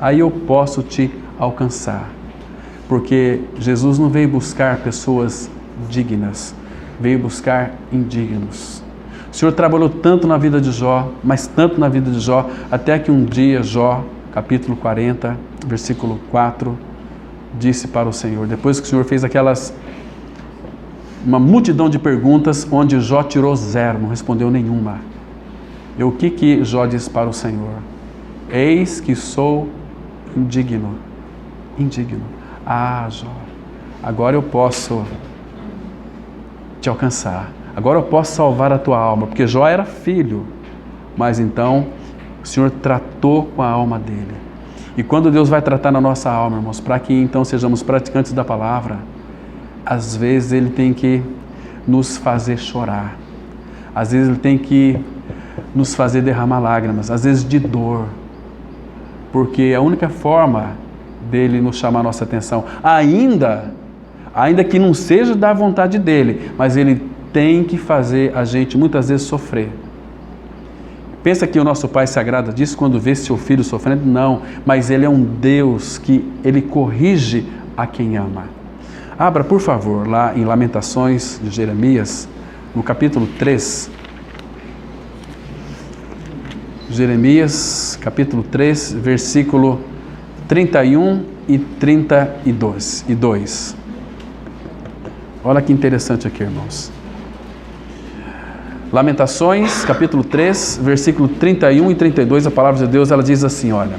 Speaker 1: Aí eu posso te alcançar. Porque Jesus não veio buscar pessoas dignas, veio buscar indignos. O Senhor trabalhou tanto na vida de Jó, mas tanto na vida de Jó, até que um dia Jó, capítulo 40, versículo 4, disse para o Senhor, depois que o Senhor fez uma multidão de perguntas, onde Jó tirou 0, não respondeu nenhuma. E o que Jó disse para o Senhor? Eis que sou indigno. Ah, Jó, agora eu posso te alcançar. Agora eu posso salvar a tua alma, porque Jó era filho, mas então o Senhor tratou com a alma dele. E quando Deus vai tratar na nossa alma, irmãos, para que então sejamos praticantes da palavra, às vezes Ele tem que nos fazer chorar, às vezes Ele tem que nos fazer derramar lágrimas, às vezes de dor, porque a única forma dele nos chamar a nossa atenção, ainda que não seja da vontade dele, mas Ele tem que fazer a gente muitas vezes sofrer. Pensa que o nosso Pai se agrada disso quando vê seu filho sofrendo? Não, mas Ele é um Deus que Ele corrige a quem ama. Abra, por favor, lá em Lamentações de Jeremias, no capítulo 3. Jeremias, capítulo 3, versículo 31 e 32. Olha que interessante aqui, irmãos. Lamentações, capítulo 3, versículo 31 e 32, a palavra de Deus, ela diz assim, olha: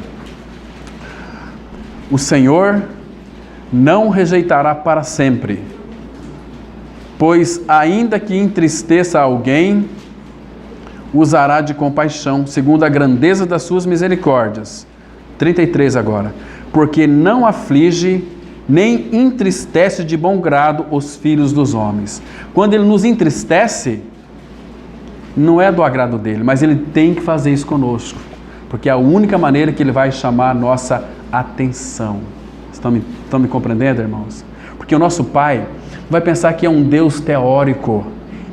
Speaker 1: o Senhor não rejeitará para sempre, pois ainda que entristeça alguém, usará de compaixão, segundo a grandeza das suas misericórdias. 33 agora. Porque não aflige, nem entristece de bom grado os filhos dos homens. Quando Ele nos entristece, não é do agrado dele, mas Ele tem que fazer isso conosco, porque é a única maneira que Ele vai chamar a nossa atenção. Estão me compreendendo, irmãos? Porque o nosso Pai, vai pensar que é um Deus teórico.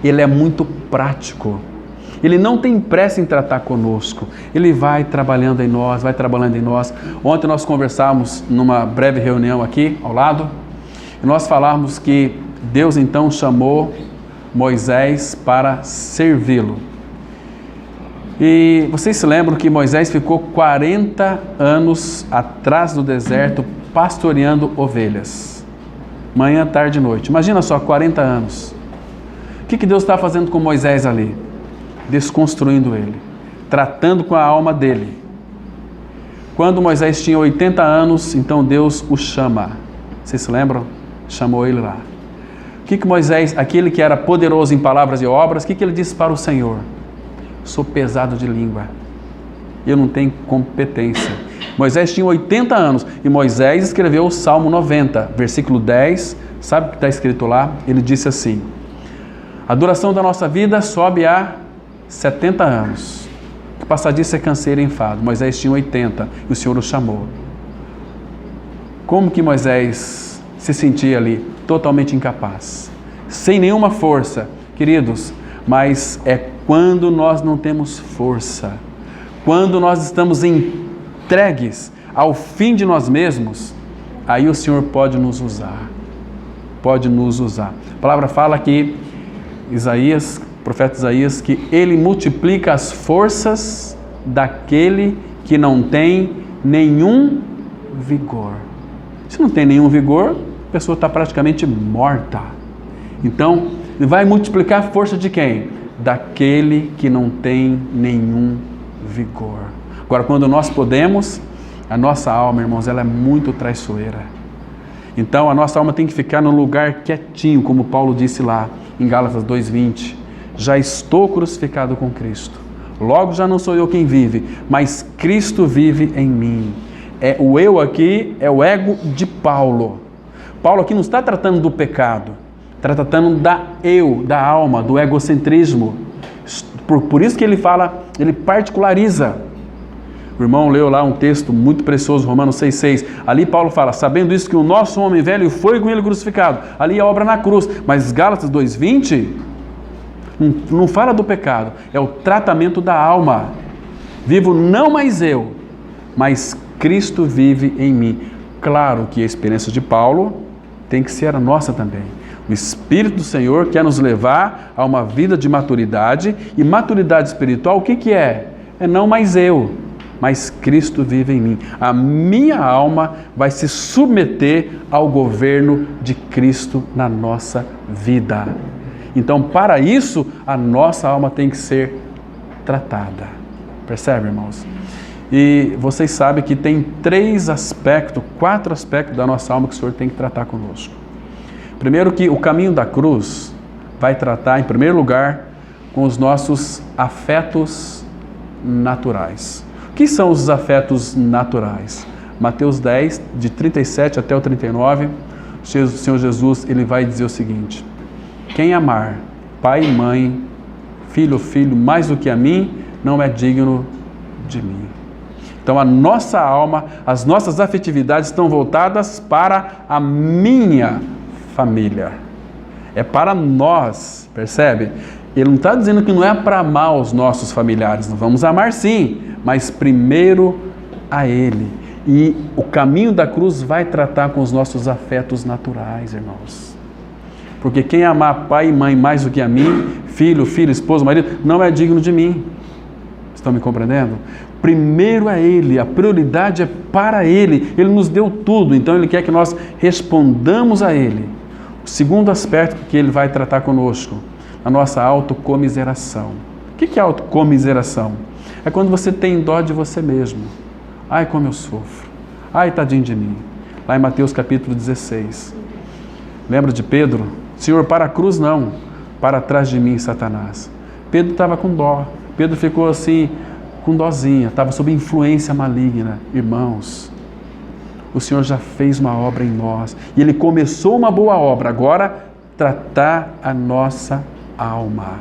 Speaker 1: Ele é muito prático. Ele não tem pressa em tratar conosco. Ele vai trabalhando em nós, vai trabalhando em nós. Ontem nós conversamos numa breve reunião aqui, ao lado, e nós falamos que Deus então chamou Moisés para servi-lo. E vocês se lembram que Moisés ficou 40 anos atrás do deserto pastoreando ovelhas. Manhã, tarde e noite. Imagina só, 40 anos. O que Deus está fazendo com Moisés ali? Desconstruindo ele, tratando com a alma dele. Quando Moisés tinha 80 anos, então Deus o chama. Vocês se lembram? Chamou ele lá. O que Moisés, aquele que era poderoso em palavras e obras, o que ele disse para o Senhor? Sou pesado de língua, eu não tenho competência. Moisés tinha 80 anos e Moisés escreveu o Salmo 90, versículo 10, sabe o que está escrito lá? Ele disse assim: a duração da nossa vida sobe a 70 anos, que passar disso é canseiro e enfado. Moisés tinha 80 e o Senhor o chamou. Como que Moisés se sentia ali? Totalmente incapaz, sem nenhuma força, queridos, mas é quando nós não temos força, quando nós estamos entregues ao fim de nós mesmos, aí o Senhor pode nos usar, A palavra fala que Isaías, o profeta Isaías, que ele multiplica as forças daquele que não tem nenhum vigor. Se não tem nenhum vigor, a pessoa está praticamente morta. Então, ele vai multiplicar a força de quem? Daquele que não tem nenhum vigor. Agora, quando nós podemos, a nossa alma, irmãos, ela é muito traiçoeira. Então, a nossa alma tem que ficar no lugar quietinho, como Paulo disse lá em Gálatas 2:20. Já estou crucificado com Cristo. Logo já não sou eu quem vive, mas Cristo vive em mim. O eu aqui é o ego de Paulo. Paulo aqui não está tratando do pecado, está tratando da alma, do egocentrismo. Por isso que ele fala, ele particulariza. O irmão leu lá um texto muito precioso, Romanos 6,6. Ali Paulo fala, sabendo isso que o nosso homem velho foi com ele crucificado. Ali é a obra na cruz. Mas Gálatas 2,20 não fala do pecado, é o tratamento da alma. Vivo não mais eu, mas Cristo vive em mim. Claro que a experiência de Paulo tem que ser a nossa também. O Espírito do Senhor quer nos levar a uma vida de maturidade. E maturidade espiritual, o que é? É não mais eu, mas Cristo vive em mim. A minha alma vai se submeter ao governo de Cristo na nossa vida. Então, para isso, a nossa alma tem que ser tratada. Percebe, irmãos? E vocês sabem que tem 4 aspectos da nossa alma que o Senhor tem que tratar conosco. Primeiro, que o caminho da cruz vai tratar, em primeiro lugar, com os nossos afetos naturais. O que são os afetos naturais? Mateus 10, de 37 até o 39, o Senhor Jesus ele vai dizer o seguinte: quem amar pai e mãe, filho ou filho, mais do que a mim, não é digno de mim. Então a nossa alma, as nossas afetividades estão voltadas para a minha família. É para nós, percebe? Ele não está dizendo que não é para amar os nossos familiares, não vamos amar sim, mas primeiro a Ele. E o caminho da cruz vai tratar com os nossos afetos naturais, irmãos. Porque quem amar pai e mãe mais do que a mim, filho, esposo, marido, não é digno de mim. Estão me compreendendo? Primeiro é Ele, a prioridade é para Ele. Ele nos deu tudo, então Ele quer que nós respondamos a Ele. O segundo aspecto que Ele vai tratar conosco, a nossa autocomiseração. O que é autocomiseração? É quando você tem dó de você mesmo. Ai, como eu sofro. Ai, tadinho de mim. Lá em Mateus capítulo 16. Lembra de Pedro? Senhor, para a cruz não, para trás de mim, Satanás. Pedro estava com dó. Pedro ficou assim, com dózinha, estava sob influência maligna. Irmãos, o Senhor já fez uma obra em nós. E Ele começou uma boa obra. Agora, tratar a nossa alma.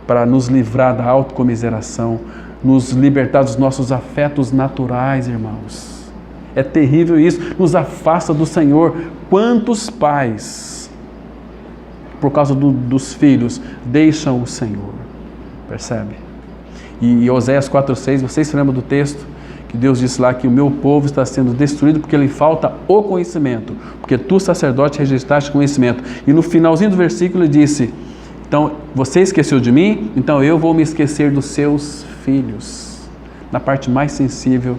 Speaker 1: Para nos livrar da autocomiseração, nos libertar dos nossos afetos naturais, irmãos. É terrível isso, nos afasta do Senhor. Quantos pais por causa dos filhos, deixam o Senhor. Percebe? E Oséias 4,6, vocês se lembram do texto? Que Deus disse lá que o meu povo está sendo destruído porque lhe falta o conhecimento. Porque tu, sacerdote, registraste conhecimento. E no finalzinho do versículo ele disse, então, você esqueceu de mim, então eu vou me esquecer dos seus filhos. Na parte mais sensível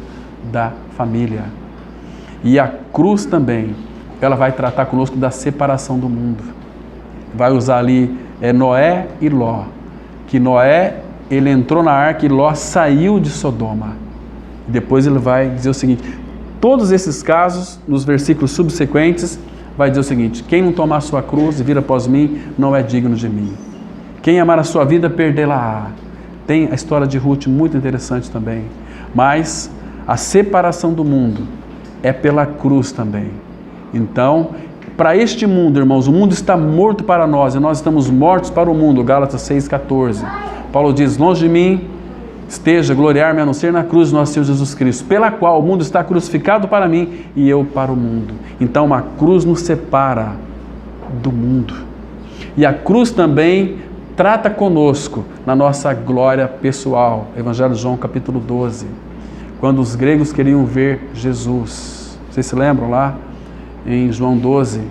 Speaker 1: da família. E a cruz também, ela vai tratar conosco da separação do mundo. Vai usar ali Noé e Ló. Que Noé, ele entrou na arca e Ló saiu de Sodoma. Depois ele vai dizer o seguinte, todos esses casos, nos versículos subsequentes, vai dizer o seguinte, quem não tomar a sua cruz e vir após mim, não é digno de mim. Quem amar a sua vida, perdê-la-á. Tem a história de Ruth muito interessante também. Mas a separação do mundo é pela cruz também. Então, para este mundo, irmãos, o mundo está morto para nós e nós estamos mortos para o mundo. Gálatas 6,14. Paulo diz, longe de mim esteja gloriar-me a não ser na cruz do nosso Senhor Jesus Cristo, pela qual o mundo está crucificado para mim e eu para o mundo. Então, uma cruz nos separa do mundo. E a cruz também trata conosco na nossa glória pessoal. Evangelho de João, capítulo 12. Quando os gregos queriam ver Jesus. Vocês se lembram lá? Em João 12.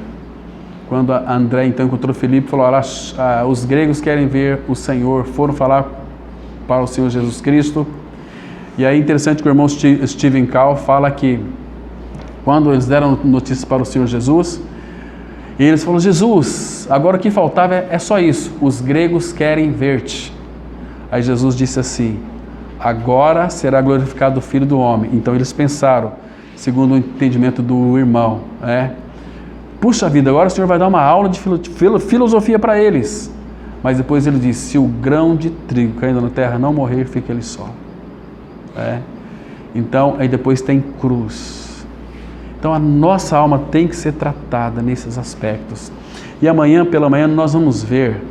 Speaker 1: Quando André então encontrou Filipe e falou, os gregos querem ver o Senhor. Foram falar para o Senhor Jesus Cristo. E aí é interessante que o irmão Stephen Call fala que quando eles deram notícia para o Senhor Jesus, e eles falaram, Jesus, agora o que faltava é só isso, os gregos querem ver-te. Aí Jesus disse assim, agora será glorificado o Filho do Homem. Então eles pensaram, segundo o entendimento do irmão, puxa vida, agora o Senhor vai dar uma aula de filosofia para eles. Mas depois ele disse, se o grão de trigo caindo na terra não morrer, fica ele só. Então, aí depois tem cruz. Então a nossa alma tem que ser tratada nesses aspectos. E amanhã, pela manhã, nós vamos ver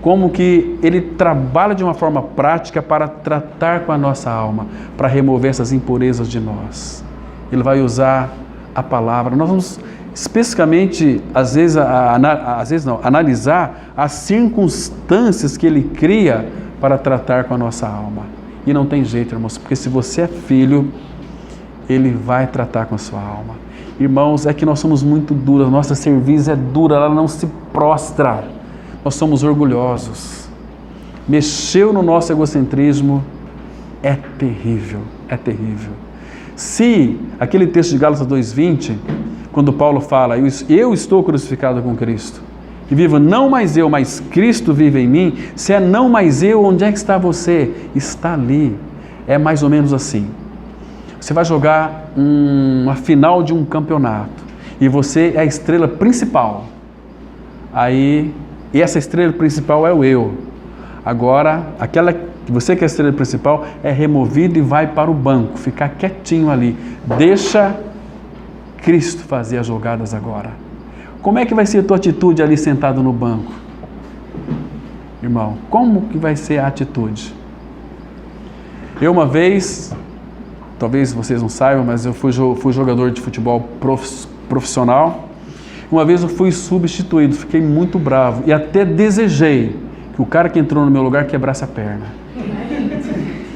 Speaker 1: como que ele trabalha de uma forma prática para tratar com a nossa alma, para remover essas impurezas de nós. Ele vai usar a palavra. Nós vamos especificamente, às vezes analisar as circunstâncias que ele cria para tratar com a nossa alma. E não tem jeito, irmãos, porque se você é filho, ele vai tratar com a sua alma. Irmãos, é que nós somos muito duros, nossa cerviz é dura, ela não se prostra. Nós somos orgulhosos. Mexeu no nosso egocentrismo, é terrível, é terrível. Se aquele texto de Gálatas 2:20, quando Paulo fala, eu estou crucificado com Cristo, e vivo não mais eu, mas Cristo vive em mim, se é não mais eu, onde é que está você? Está ali. É mais ou menos assim. Você vai jogar uma final de um campeonato, e você é a estrela principal. Aí, e essa estrela principal é o eu. Agora, aquela que você que é a estrela principal é removido e vai para o banco, ficar quietinho ali. Deixa Cristo fazer as jogadas agora. Como é que vai ser a tua atitude ali sentado no banco? Irmão, como que vai ser a atitude? Eu uma vez, talvez vocês não saibam, mas eu fui jogador de futebol profissional. Uma vez eu fui substituído, fiquei muito bravo e até desejei que o cara que entrou no meu lugar quebrasse a perna.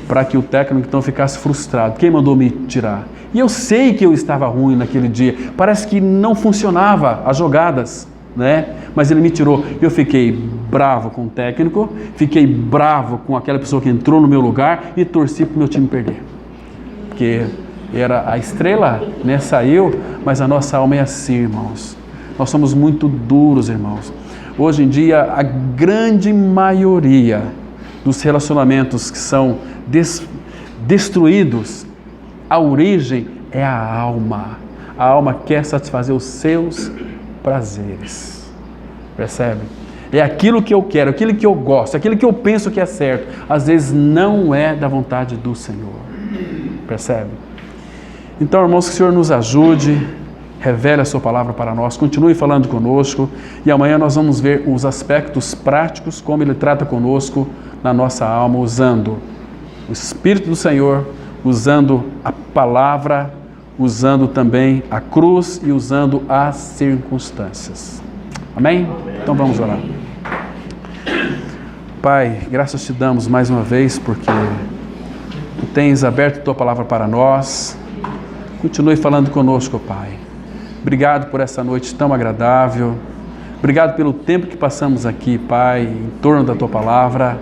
Speaker 1: Para que o técnico então ficasse frustrado. Quem mandou me tirar? E eu sei que eu estava ruim naquele dia. Parece que não funcionava as jogadas, Mas ele me tirou. Eu fiquei bravo com o técnico, fiquei bravo com aquela pessoa que entrou no meu lugar e torci para o meu time perder. Porque era a estrela, saiu, mas a nossa alma é assim, irmãos. Nós somos muito duros, irmãos. Hoje em dia, a grande maioria dos relacionamentos que são destruídos, a origem é a alma. A alma quer satisfazer os seus prazeres. Percebe? É aquilo que eu quero, aquilo que eu gosto, aquilo que eu penso que é certo. Às vezes não é da vontade do Senhor. Percebe? Então, irmãos, que o Senhor nos ajude, revele a sua palavra para nós, continue falando conosco e amanhã nós vamos ver os aspectos práticos, como Ele trata conosco na nossa alma, usando o Espírito do Senhor, usando a palavra, usando também a cruz e usando as circunstâncias. Amém? Então vamos orar. Pai, graças te damos mais uma vez porque Tu tens aberto Tua palavra para nós. Continue falando conosco, Pai. Obrigado por essa noite tão agradável. Obrigado pelo tempo que passamos aqui, Pai, em torno da Tua palavra.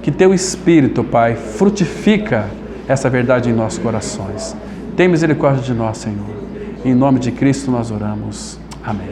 Speaker 1: Que Teu Espírito, Pai, frutifica essa verdade em nossos corações. Tem misericórdia de nós, Senhor. Em nome de Cristo nós oramos. Amém.